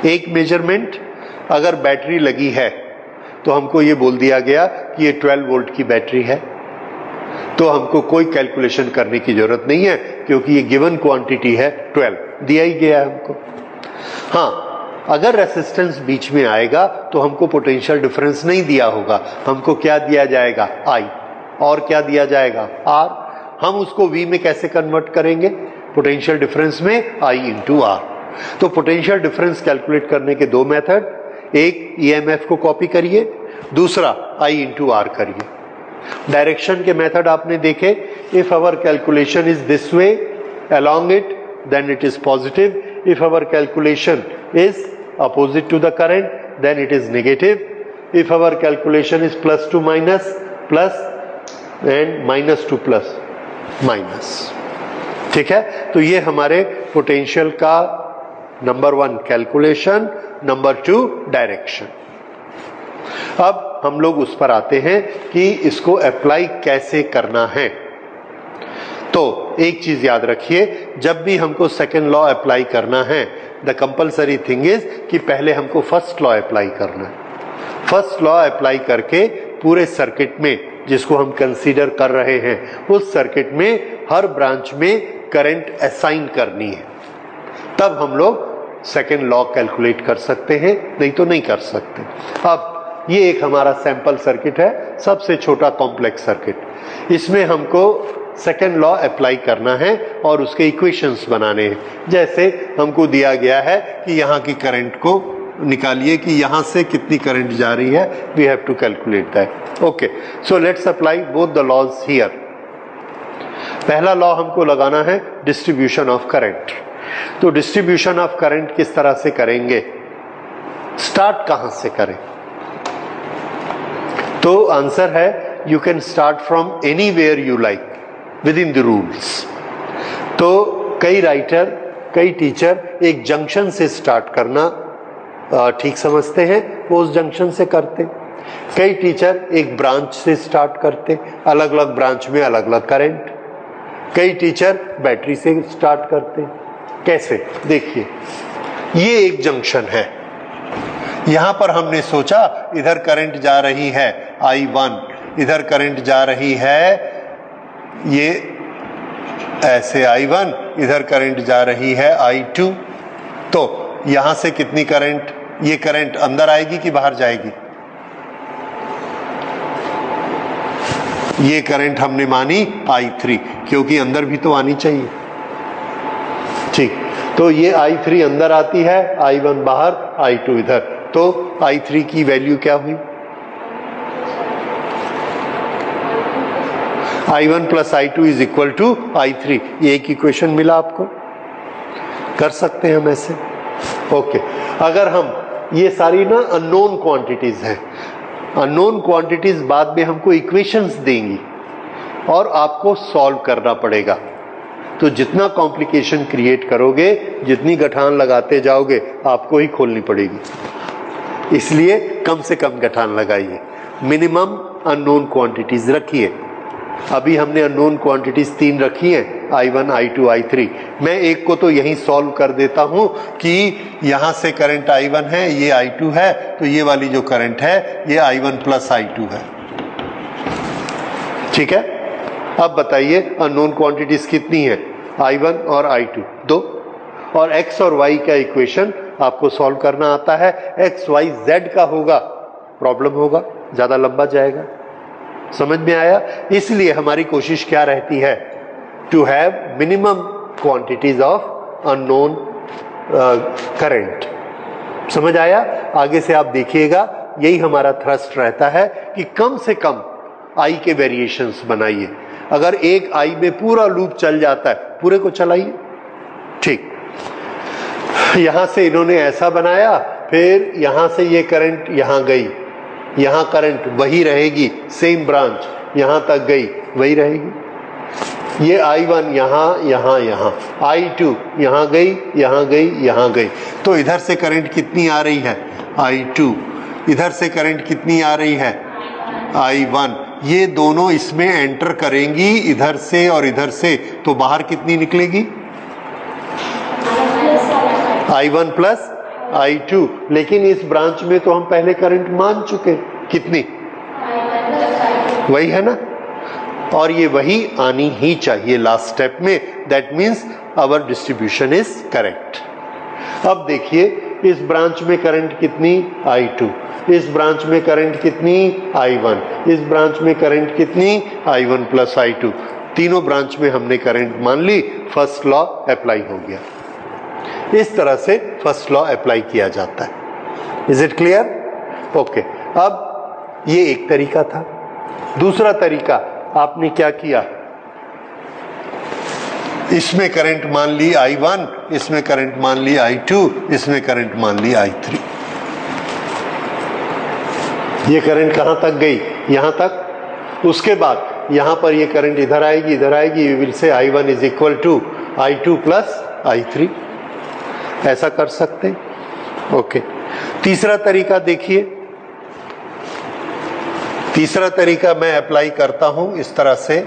एक मेजरमेंट, अगर बैटरी लगी है तो हमको ये बोल दिया गया कि ये 12 वोल्ट की बैटरी है, तो हमको कोई कैलकुलेशन करने की जरूरत नहीं है क्योंकि ये गिवन क्वांटिटी है 12, दिया ही गया है हमको। हाँ, अगर रेसिस्टेंस बीच में आएगा तो हमको पोटेंशियल डिफरेंस नहीं दिया होगा, हमको क्या दिया जाएगा? I, और क्या दिया जाएगा? R। हम उसको V में कैसे कन्वर्ट करेंगे? पोटेंशियल डिफरेंस में I इंटू R। तो पोटेंशियल डिफरेंस कैलकुलेट करने के दो मेथड, एक EMF को कॉपी करिए, दूसरा I इंटू R करिए। डायरेक्शन के मेथड आपने देखे, if our calculation is this way along it then it is positive, if our calculation is opposite to the current then it is negative, if our calculation is plus to minus, plus, and minus to plus, minus। ठीक है, तो ये हमारे potential का number 1 calculation, number 2 direction. अब हम लोग उस पर आते हैं कि इसको अप्लाई कैसे करना है। तो एक चीज याद रखिए, जब भी हमको सेकेंड लॉ अप्लाई करना है, द कंपल्सरी थिंग इज कि पहले हमको फर्स्ट लॉ अप्लाई करना है। फर्स्ट लॉ अप्लाई करके पूरे सर्किट में, जिसको हम कंसीडर कर रहे हैं, उस सर्किट में हर ब्रांच में करंट असाइन करनी है, तब हम लोग सेकेंड लॉ कैलकुलेट कर सकते हैं, नहीं तो नहीं कर सकते। अब ये एक हमारा सैंपल सर्किट है, सबसे छोटा कॉम्प्लेक्स सर्किट। इसमें हमको सेकेंड लॉ अप्लाई करना है और उसके इक्वेशंस बनाने हैं। जैसे हमको दिया गया है कि यहाँ की करंट को निकालिए कि यहाँ से कितनी करंट जा रही है, we have to calculate that. Okay, so let's apply both the laws here. पहला लॉ हमको लगाना है डिस्ट्रीब्यूशन ऑफ करंट। तो डिस्ट्रीब्यूशन ऑफ करंट किस तरह से करेंगे, स्टार्ट कहां से करें? तो आंसर है you can start from anywhere you like with in the rules. तो कई राइटर, कई टीचर एक जंक्शन से स्टार्ट करना ठीक समझते हैं, वो उस जंक्शन से करते। कई टीचर एक ब्रांच से स्टार्ट करते, अलग अलग ब्रांच में अलग अलग करंट। कई टीचर बैटरी से स्टार्ट करते। कैसे? देखिए, ये एक जंक्शन है, यहां पर हमने सोचा इधर करंट जा रही है I1, इधर करंट जा रही है ये ऐसे I1, इधर करंट जा रही है I2। तो यहां से कितनी करंट, ये करंट अंदर आएगी कि बाहर जाएगी? ये करंट हमने मानी I3, क्योंकि अंदर भी तो आनी चाहिए। ठीक, तो ये I3 अंदर आती है, I1 बाहर, I2 इधर। तो I3 की वैल्यू क्या हुई? I1 plus I2 is equal to I3। ये एक इक्वेशन मिला आपको, कर सकते हैं हम ऐसे। ओके, अगर हम ये सारी ना अननोन क्वांटिटीज हैं, अननोन क्वांटिटीज बाद में हमको इक्वेशंस देंगी और आपको सॉल्व करना पड़ेगा। तो जितना कॉम्प्लिकेशन क्रिएट करोगे, जितनी गठान लगाते जाओगे, आपको ही खोलनी पड़ेगी। इसलिए कम से कम गठान लगाइए, मिनिमम अननोन क्वांटिटीज रखिए। अभी हमने अननोन क्वांटिटीज 3 रखी हैं, I1, I2, I3। मैं एक को तो यहीं सॉल्व कर देता हूं कि यहां से करंट I1 है, ये I2 है, तो ये वाली जो करंट है ये I1 प्लस I2 है। ठीक है, अब बताइए अननोन क्वांटिटीज कितनी है? I1 और I2 2, और X और Y का इक्वेशन आपको सॉल्व करना आता है। X, Y, Z का होगा, प्रॉब्लम होगा, ज्यादा लंबा जाएगा। समझ में आया? इसलिए हमारी कोशिश क्या रहती है, to have minimum quantities of unknown current. समझ आया? आगे से आप देखिएगा, यही हमारा थ्रस्ट रहता है कि कम से कम I के वेरिएशंस बनाइए। अगर एक आई में पूरा लूप चल जाता है, पूरे को चलाइए। ठीक, यहां से इन्होंने ऐसा बनाया, फिर यहां से ये करंट यहां गई, यहां करंट वही रहेगी, सेम ब्रांच यहां तक गई, वही रहेगी। ये I1 यहां यहां यहां, I2 यहां गई यहां गई यहां गई, तो इधर से करंट कितनी आ रही है? I2। इधर से करंट कितनी आ रही है? I1। ये दोनों इसमें एंटर करेंगी इधर से और इधर से, तो बाहर कितनी निकलेगी? I1 plus I2। लेकिन इस ब्रांच में तो हम पहले करंट मान चुके, कितनी? वही है ना, और ये वही आनी ही चाहिए लास्ट स्टेप में। That means our distribution is correct. अब देखिए, इस ब्रांच में करंट कितनी? I2। इस ब्रांच में करंट कितनी? I1। इस ब्रांच में करंट कितनी? I1 plus I2। तीनों ब्रांच में हमने करंट मान ली, फर्स्ट लॉ अप्लाई हो गया। इस तरह से फर्स्ट लॉ अप्लाई किया जाता है। Is it clear? ओके। अब ये एक तरीका था। दूसरा तरीका आपने क्या किया? इसमें करंट मान ली I1, इसमें करंट मान ली I2, इसमें करंट मान ली I3। ये करंट कहां तक गई? यहां तक। उसके बाद यहां पर ये करंट इधर आएगी, इधर आएगी, we will say I1 is equal to I2 plus I3। ऐसा कर सकते हैं। ओके। तीसरा तरीका देखिए, तीसरा तरीका मैं अप्लाई करता हूं इस तरह से।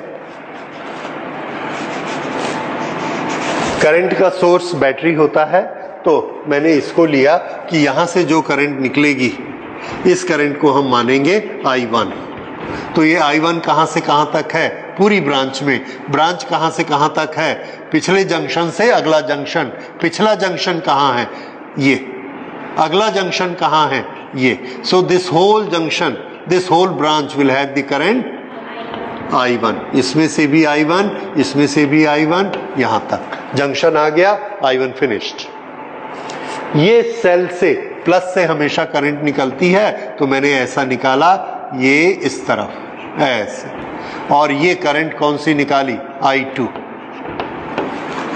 करंट का सोर्स बैटरी होता है, तो मैंने इसको लिया कि यहां से जो करंट निकलेगी, इस करंट को हम मानेंगे I1। तो ये I1 कहां से कहां तक है? पूरी ब्रांच में। ब्रांच कहां से कहां तक है? पिछले जंक्शन से अगला जंक्शन। पिछला जंक्शन कहां है? ये। अगला जंक्शन कहां है? ये। So this whole junction, this whole branch will have the current I1। इसमें से भी I1, इसमें से भी I1, यहां तक जंक्शन आ गया, I1 फिनिश्ड। ये सेल से प्लस से हमेशा करंट निकलती है, तो मैंने ऐसा निकाला, ये इस तरफ ऐसे, और ये करंट कौन सी निकाली? I2।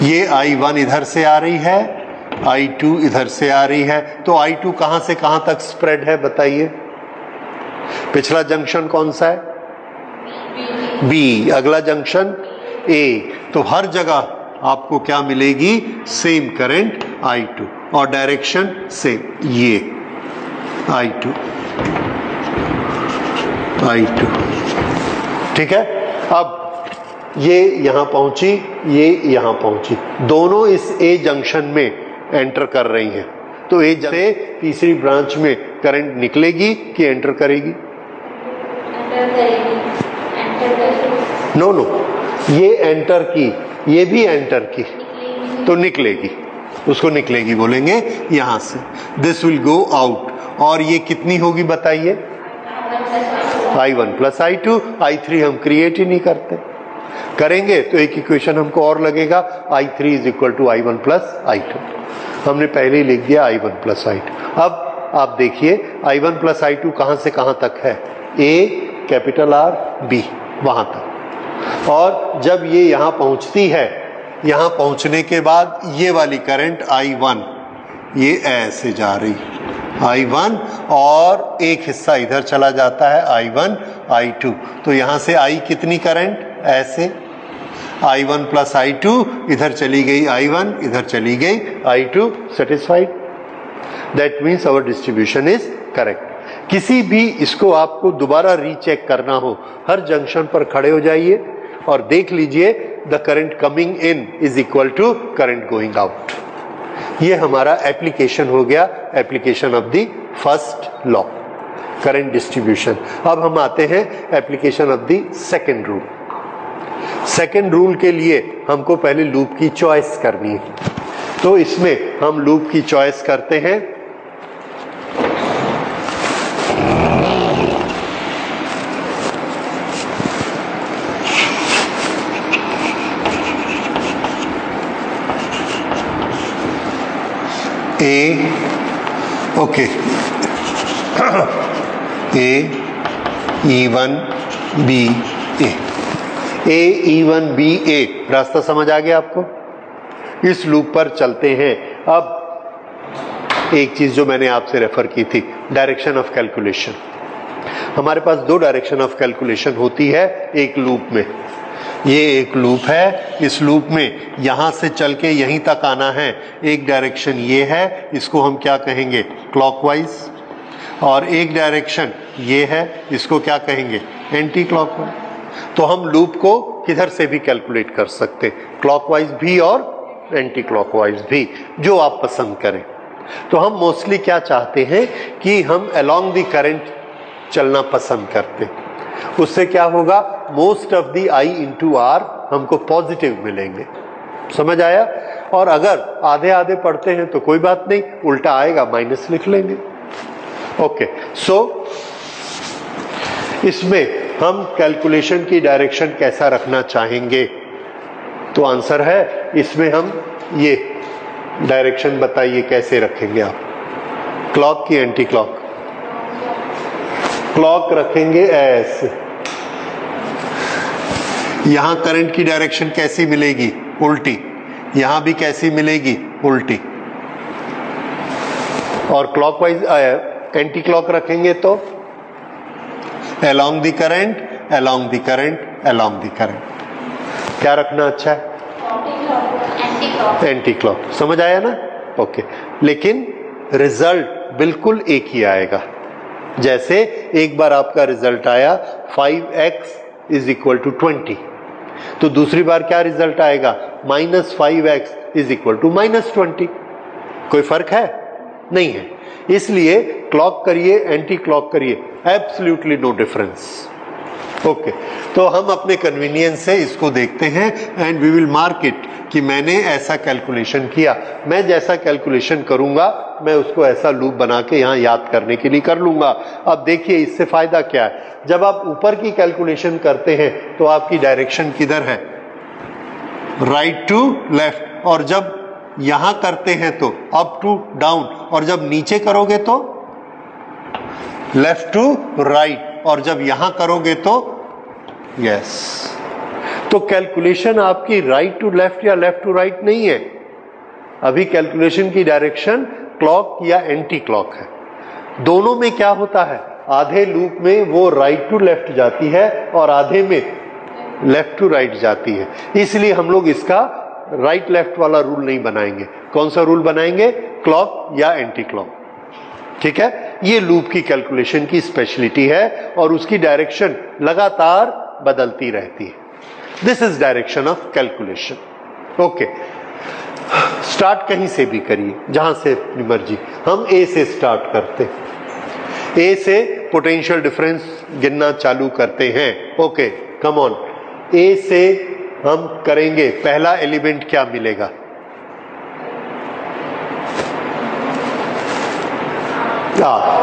ये I1 इधर से आ रही है, I2 इधर से आ रही है, तो I2 कहां से कहां तक स्प्रेड है बताइए? पिछला जंक्शन कौन सा है? B। अगला जंक्शन A। तो हर जगह आपको क्या मिलेगी? सेम करंट I2, और डायरेक्शन सेम, ये I2। ठीक है। अब ये यहां पहुंची, ये यहां पहुंची, दोनों इस A जंक्शन में एंटर कर रही हैं। तो A से तीसरी ब्रांच में करंट निकलेगी कि एंटर करेगी? नो नो, ये एंटर की, ये भी एंटर की, तो निकलेगी, उसको निकलेगी बोलेंगे यहां से। दिस विल गो आउट, और ये कितनी होगी बताइए? I1 plus I2। I3 हम क्रिएट ही नहीं करते, करेंगे तो एक इक्वेशन हमको और लगेगा, I3 is equal to I1 plus I2। हमने पहले ही लिख दिया I1 प्लस I2। अब आप देखिए, I1 प्लस I2 कहां से कहां तक है? A कैपिटल R, B, वहां तक। और जब ये यहां पहुंचती है, यहां पहुंचने के बाद ये वाली करंट I1 ये ऐसे जा रही, I1, और एक हिस्सा इधर चला जाता है I1, I2। तो यहां से I कितनी करंट? ऐसे I1 प्लस I2, इधर चली गई I1, इधर चली गई I2। Satisfied? That means our distribution is correct. किसी भी इसको आपको दोबारा रीचेक करना हो, हर जंक्शन पर खड़े हो जाइए और देख लीजिए the current coming in is equal to current going out. ये हमारा एप्लीकेशन हो गया, application of the first law, current distribution. अब हम आते हैं application of the second rule. Second rule के लिए हमको पहले लूप की चॉइस करनी है, तो इसमें हम लूप की चॉइस करते हैं। Okay, A, E1, B, A। A रास्ता समझ आ गया आपको? इस लूप पर चलते हैं। अब एक चीज जो मैंने आपसे रेफर की थी, डायरेक्शन ऑफ कैलकुलेशन। हमारे पास दो डायरेक्शन ऑफ कैलकुलेशन होती है एक लूप में। ये एक लूप है, इस लूप में यहां से चल के यहीं तक आना है। एक डायरेक्शन ये है, इसको हम क्या कहेंगे? क्लॉकवाइज। और एक डायरेक्शन ये है, इसको क्या कहेंगे? Anti clockwise. तो हम लूप को किधर से भी कैलकुलेट कर सकते हैं, क्लॉकवाइज भी और एंटी क्लॉकवाइज भी, जो आप पसंद करें। तो हम मोस्टली क्या चाहते हैं कि हम अलोंग द करंट चलना पसंद करते हैं। उससे क्या होगा? Most of the I into R हमको पॉजिटिव मिलेंगे। समझ आया? और अगर आधे आधे पढ़ते हैं तो कोई बात नहीं, उल्टा आएगा, माइनस लिख लेंगे। ओके, सो इसमें हम कैलकुलेशन की डायरेक्शन कैसा रखना चाहेंगे? तो आंसर है, इसमें हम ये डायरेक्शन बताइए कैसे रखेंगे आप? क्लॉक की एंटी क्लॉक? क्लॉक रखेंगे ऐसे। यहां करंट की डायरेक्शन कैसी मिलेगी? उल्टी। यहां भी कैसी मिलेगी? उल्टी। और क्लॉकवाइज एंटी क्लॉक रखेंगे तो along the current, along the current, along the current. क्या रखना अच्छा है? Anti clock. समझ आया ना? ओके, लेकिन रिजल्ट बिल्कुल एक ही आएगा। जैसे एक बार आपका रिजल्ट आया 5x इज इक्वल टू 20, तो दूसरी बार क्या रिजल्ट आएगा? -5x is equal to -20। कोई फर्क है? नहीं है। इसलिए क्लॉक करिए, एंटी क्लॉक करिए, एब्सोल्युटली नो डिफरेंस। ओके, तो हम अपने कन्वीनियंस से इसको देखते हैं and we will mark it कि मैंने ऐसा कैलकुलेशन किया। मैं जैसा कैलकुलेशन करूंगा मैं उसको ऐसा लूप बना के यहां याद करने के लिए कर लूंगा। अब देखिए इससे फायदा क्या है? जब आप ऊपर की कैलकुलेशन करते हैं तो आपकी डायरेक्शन किधर है? Right to left. और जब यहां करते हैं तो अप टू डाउन। और जब नीचे करोगे तो लेफ्ट टू राइट। और जब यहां करोगे तो यस। तो कैलकुलेशन आपकी राइट टू लेफ्ट या लेफ्ट टू राइट नहीं है। अभी कैलकुलेशन की डायरेक्शन क्लॉक या एंटी क्लॉक है। दोनों में क्या होता है? आधे लूप में वो राइट टू लेफ्ट जाती है और आधे में लेफ्ट टू राइट जाती है। इसलिए हम लोग इसका राइट लेफ्ट वाला रूल नहीं बनाएंगे। कौन सा रूल बनाएंगे? क्लॉक या एंटी क्लॉक। ठीक है, ये लूप की कैलकुलेशन की स्पेशलिटी है और उसकी डायरेक्शन लगातार बदलती रहती है। This is direction of calculation. Okay, start कहीं से भी करिए, जहां से अपनी मर्जी। हम ए से स्टार्ट करते हैं। ए से पोटेंशियल डिफरेंस गिनना चालू करते हैं। Okay, come on. ए से हम करेंगे, पहला एलिमेंट क्या मिलेगा?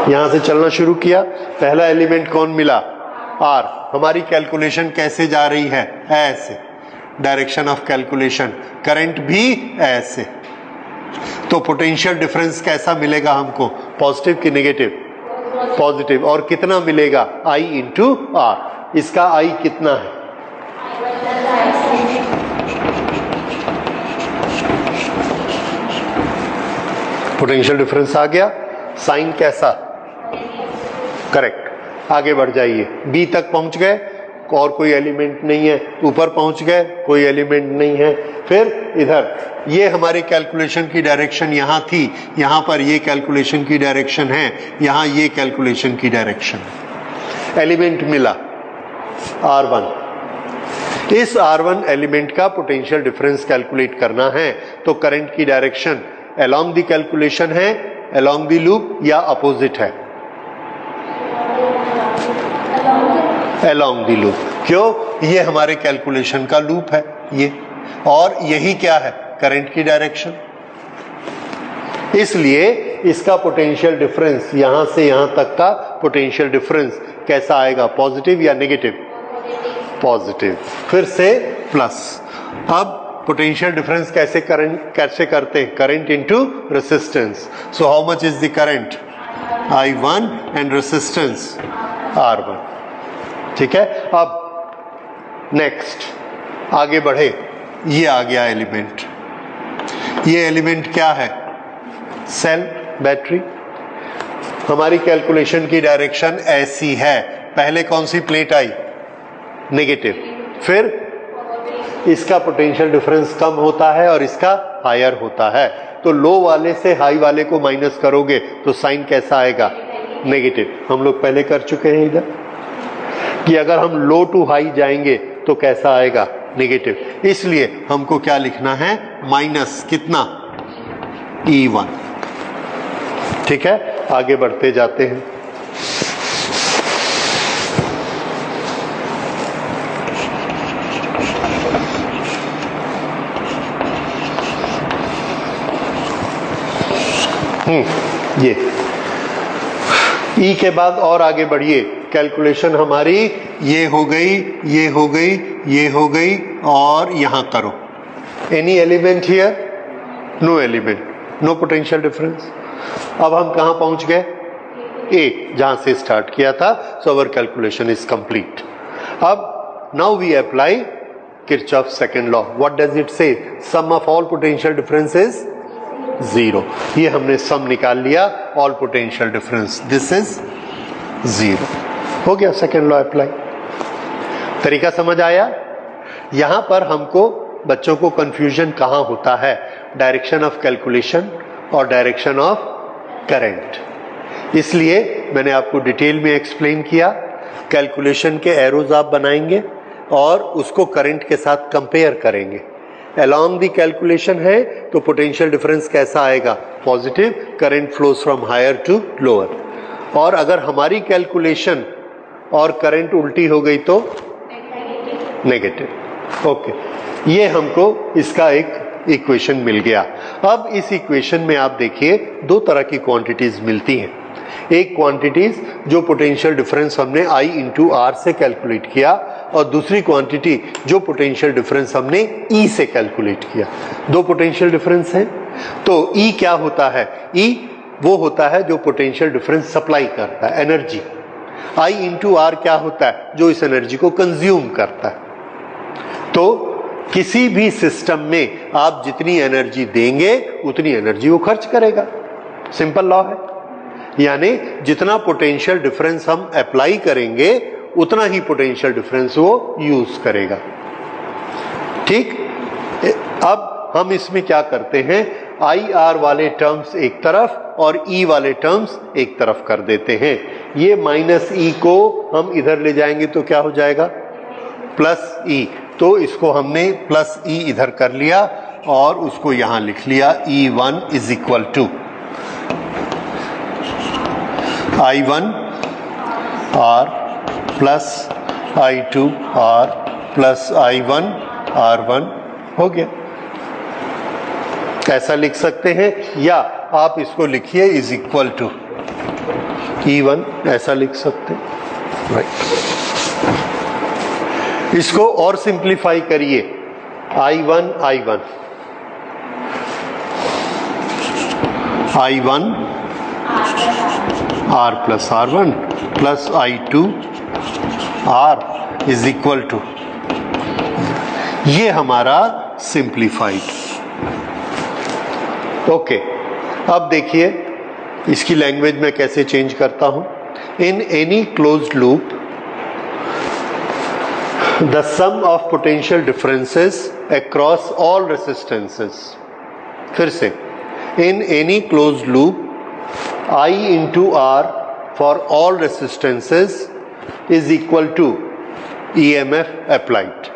यहां से चलना शुरू किया, पहला एलिमेंट कौन मिला? आर। हमारी कैलकुलेशन कैसे जा रही है? ऐसे। Direction of calculation. करंट भी ऐसे। तो पोटेंशियल डिफरेंस कैसा मिलेगा हमको? पॉजिटिव कि नेगेटिव? पॉजिटिव। और कितना मिलेगा? I into R. इसका I कितना है? पोटेंशियल डिफरेंस आ गया। साइन कैसा? करेक्ट। आगे बढ़ जाइए, बी तक पहुंच गए, और कोई एलिमेंट नहीं है। ऊपर पहुंच गए, कोई एलिमेंट नहीं है। फिर इधर ये हमारी कैलकुलेशन की डायरेक्शन यहां थी, यहां पर ये कैलकुलेशन की डायरेक्शन है, यहां ये कैलकुलेशन की डायरेक्शन है। एलिमेंट मिला R1। इस R1 एलिमेंट का पोटेंशियल डिफरेंस कैलकुलेट करना है तो करंट की डायरेक्शन अलोंग द कैलकुलेशन है, अलोंग द लूप, या अपोजिट है? Along the loop. क्यों? ये हमारे कैलकुलेशन का लूप है ये, और यही क्या है? करंट की डायरेक्शन। इसलिए इसका पोटेंशियल डिफरेंस यहां से यहां तक का पोटेंशियल डिफरेंस कैसा आएगा? पॉजिटिव या नेगेटिव? पॉजिटिव। फिर से प्लस। अब पोटेंशियल डिफरेंस कैसे करते हैं? Current into resistance. So how much is the current? I1 and resistance R1। ठीक है। अब नेक्स्ट आगे बढ़े, ये आ गया एलिमेंट। ये एलिमेंट क्या है? Cell, battery. हमारी कैलकुलेशन की डायरेक्शन ऐसी है, पहले कौन सी प्लेट आई? नेगेटिव, फिर इसका पोटेंशियल डिफरेंस कम होता है और इसका हायर होता है, तो लो वाले से हाई वाले को माइनस करोगे तो साइन कैसा आएगा? नेगेटिव। हम लोग पहले कर चुके हैं इधर कि अगर हम लो टू हाई जाएंगे तो कैसा आएगा? नेगेटिव। इसलिए हमको क्या लिखना है? माइनस कितना? E1। ठीक है, आगे बढ़ते जाते हैं। ये E के बाद और आगे बढ़िए, कैलकुलेशन हमारी ये हो गई, ये हो गई, ये हो गई, और यहां करो। Any element here? No element, no potential difference. अब हम कहां पहुंच गए? ए, जहां से स्टार्ट किया था। So our calculation is complete. अब now we apply Kirchhoff second law. What does it say? Sum of all potential difference is 0। ये हमने सम निकाल लिया, all potential difference, this is 0। हो गया सेकेंड लॉ अप्लाई। तरीका समझ आया? यहां पर हमको बच्चों को कंफ्यूजन कहां होता है? डायरेक्शन ऑफ कैलकुलेशन और डायरेक्शन ऑफ करंट। इसलिए मैंने आपको डिटेल में एक्सप्लेन किया। कैलकुलेशन के एरोज आप बनाएंगे और उसको करंट के साथ कंपेयर करेंगे। अलोंग द कैलकुलेशन है तो पोटेंशियल डिफरेंस कैसा आएगा? Positive. Current flows from higher to lower. और अगर हमारी कैलकुलेशन और करंट उल्टी हो गई तो नेगेटिव। ओके, ये हमको इसका एक इक्वेशन मिल गया। अब इस इक्वेशन में आप देखिए दो तरह की क्वांटिटीज मिलती हैं। एक क्वांटिटीज जो पोटेंशियल डिफरेंस हमने I इंटू आर से कैलकुलेट किया, और दूसरी क्वांटिटी जो पोटेंशियल डिफरेंस हमने E से कैलकुलेट किया। दो पोटेंशियल डिफरेंस हैं, तो E क्या होता है? E वो होता है जो पोटेंशियल डिफरेंस सप्लाई करता है, एनर्जी। I इंटू आर क्या होता है? जो इस एनर्जी को कंज्यूम करता है। तो किसी भी सिस्टम में आप जितनी एनर्जी देंगे उतनी एनर्जी वो खर्च करेगा। सिंपल लॉ है। यानी जितना पोटेंशियल डिफरेंस हम अप्लाई करेंगे उतना ही पोटेंशियल डिफरेंस वो यूज करेगा। ठीक, अब हम इसमें क्या करते हैं? आई आर वाले टर्म्स एक तरफ और ई वाले टर्म्स एक तरफ कर देते हैं। ये माइनस ई को हम इधर ले जाएंगे तो क्या हो जाएगा? प्लस ई। तो इसको हमने प्लस ई इधर कर लिया और उसको यहां लिख लिया E1 is equal to I1 R plus I2 R plus I1 R1। हो गया। ऐसा लिख सकते हैं, या आप इसको लिखिए इज इक्वल टू E1, ऐसा लिख सकते हैं। राइट। इसको और सिंप्लीफाई करिए। I1 I1 I1 R plus R1 plus I2 R is equal to, ये हमारा सिंप्लीफाइड। ओके, अब देखिए इसकी लैंग्वेज में कैसे चेंज करता हूं। In any closed loop the sum of potential differences across all resistances. फिर से, in any closed loop I into R for all resistances is equal to EMF applied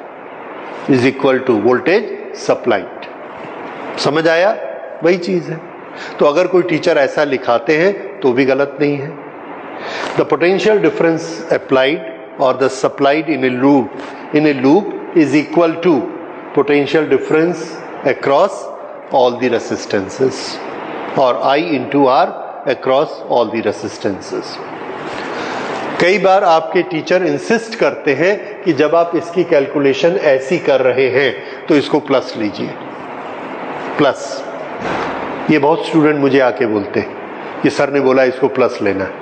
is equal to voltage supplied। समझ आया? वही चीज है। तो अगर कोई टीचर ऐसा लिखाते हैं तो भी गलत नहीं है। The potential difference applied or the supplied in a loop is equal to potential difference across all the resistances, or I into R across all the resistances। कई बार आपके टीचर इंसिस्ट करते हैं कि जब आप इसकी कैलकुलेशन ऐसी कर रहे हैं तो इसको प्लस लीजिए, प्लस। ये बहुत स्टूडेंट मुझे आके बोलते हैं कि सर ने बोला इसको प्लस लेना है।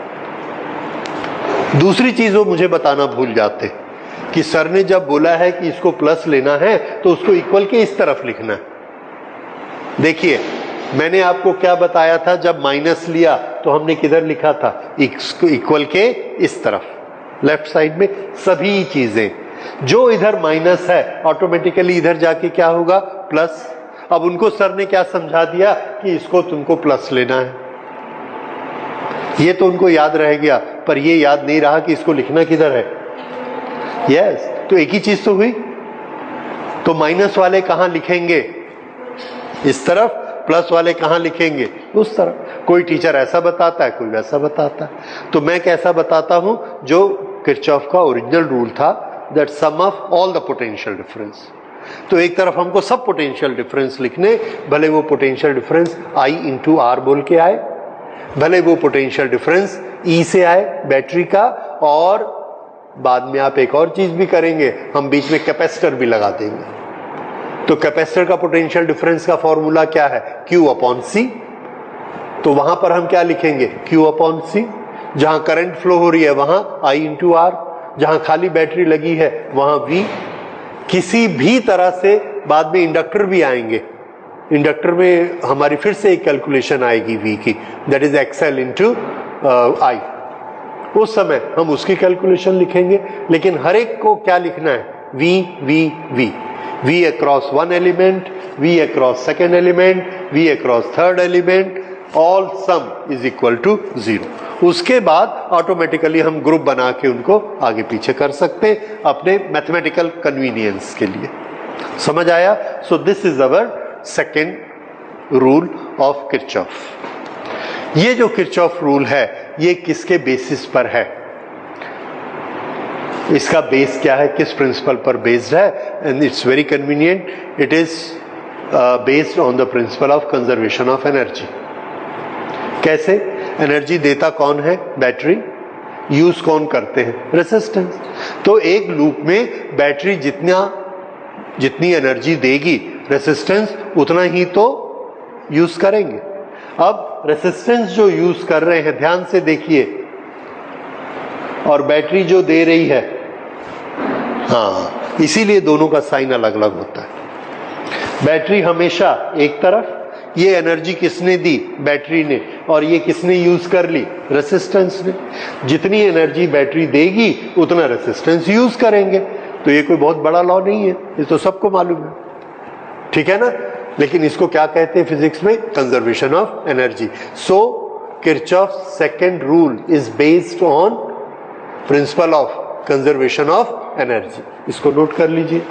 दूसरी चीज वो मुझे बताना भूल जाते, कि सर ने जब बोला है कि इसको प्लस लेना है तो उसको इक्वल के इस तरफ लिखना है। देखिए मैंने आपको क्या बताया था, जब माइनस लिया तो हमने किधर लिखा था, इक्वल के इस तरफ, लेफ्ट साइड में। सभी चीजें जो इधर माइनस है ऑटोमेटिकली इधर जाके क्या होगा, प्लस। अब उनको सर ने क्या समझा दिया कि इसको तुमको प्लस लेना है। ये तो उनको याद रह गया, पर ये याद नहीं रहा कि इसको लिखना किधर है। यस, तो एक ही चीज तो हुई। तो माइनस वाले कहां लिखेंगे, इस तरफ, प्लस वाले कहां लिखेंगे, उस तरफ। कोई टीचर ऐसा बताता है, कोई वैसा बताता है। तो मैं कैसा बताता हूं, जो किरचॉफ का ओरिजिनल रूल था, that sum of all the potential difference. तो एक तरफ हमको सब पोटेंशियल डिफरेंस लिखने, भले वो potential difference I into R बोल के आए, भले वो पोटेंशियल डिफरेंस E से आए बैटरी का, और बाद में आप एक और चीज भी करेंगे, हम बीच में कैपेसिटर भी लगा देंगे। तो कैपेसिटर का पोटेंशियल डिफरेंस का फॉर्मूला क्या है, Q अपॉन C। तो वहां पर हम क्या लिखेंगे, Q अपॉन C। जहां करंट फ्लो हो रही है वहां I इंटू आर, जहां खाली बैटरी लगी है वहां V। किसी भी तरह से बाद में इंडक्टर भी आएंगे, इंडक्टर में हमारी फिर से एक कैलकुलेशन आएगी V की, that is XL into I। उस समय हम उसकी कैलकुलेशन लिखेंगे, लेकिन हर एक को क्या लिखना है, V V V। V across one element, V across second element, V across third element, all sum is equal to 0। उसके बाद ऑटोमेटिकली हम ग्रुप बना के उनको आगे पीछे कर सकते हैं अपने मैथमेटिकल कन्वीनियंस के लिए। समझ आया? So this is our second rule of Kirchhoff. ये जो किरचॉफ रूल है ये किसके बेसिस पर है, इसका बेस क्या है, किस प्रिंसिपल पर बेस्ड है? And it's very convenient, it is based on the principle of conservation of energy. कैसे? एनर्जी देता कौन है, बैटरी। यूज कौन करते हैं, रेसिस्टेंस। तो एक लूप में बैटरी जितनी एनर्जी देगी, रेसिस्टेंस उतना ही तो यूज करेंगे। अब रेसिस्टेंस जो यूज कर रहे हैं, ध्यान से देखिए, और बैटरी जो दे रही है, हाँ, इसीलिए दोनों का साइन अलग अलग होता है। बैटरी हमेशा एक तरफ, ये एनर्जी किसने दी, बैटरी ने, और ये किसने यूज कर ली, रेसिस्टेंस ने। जितनी एनर्जी बैटरी देगी उतना रेसिस्टेंस यूज करेंगे। तो ये कोई बहुत बड़ा लॉ नहीं है, ये तो सबको मालूम है, ठीक है ना। लेकिन इसको क्या कहते हैं फिजिक्स में, conservation of energy. So Kirchhoff second rule is based on principle of conservation of energy. इसको नोट कर लीजिए।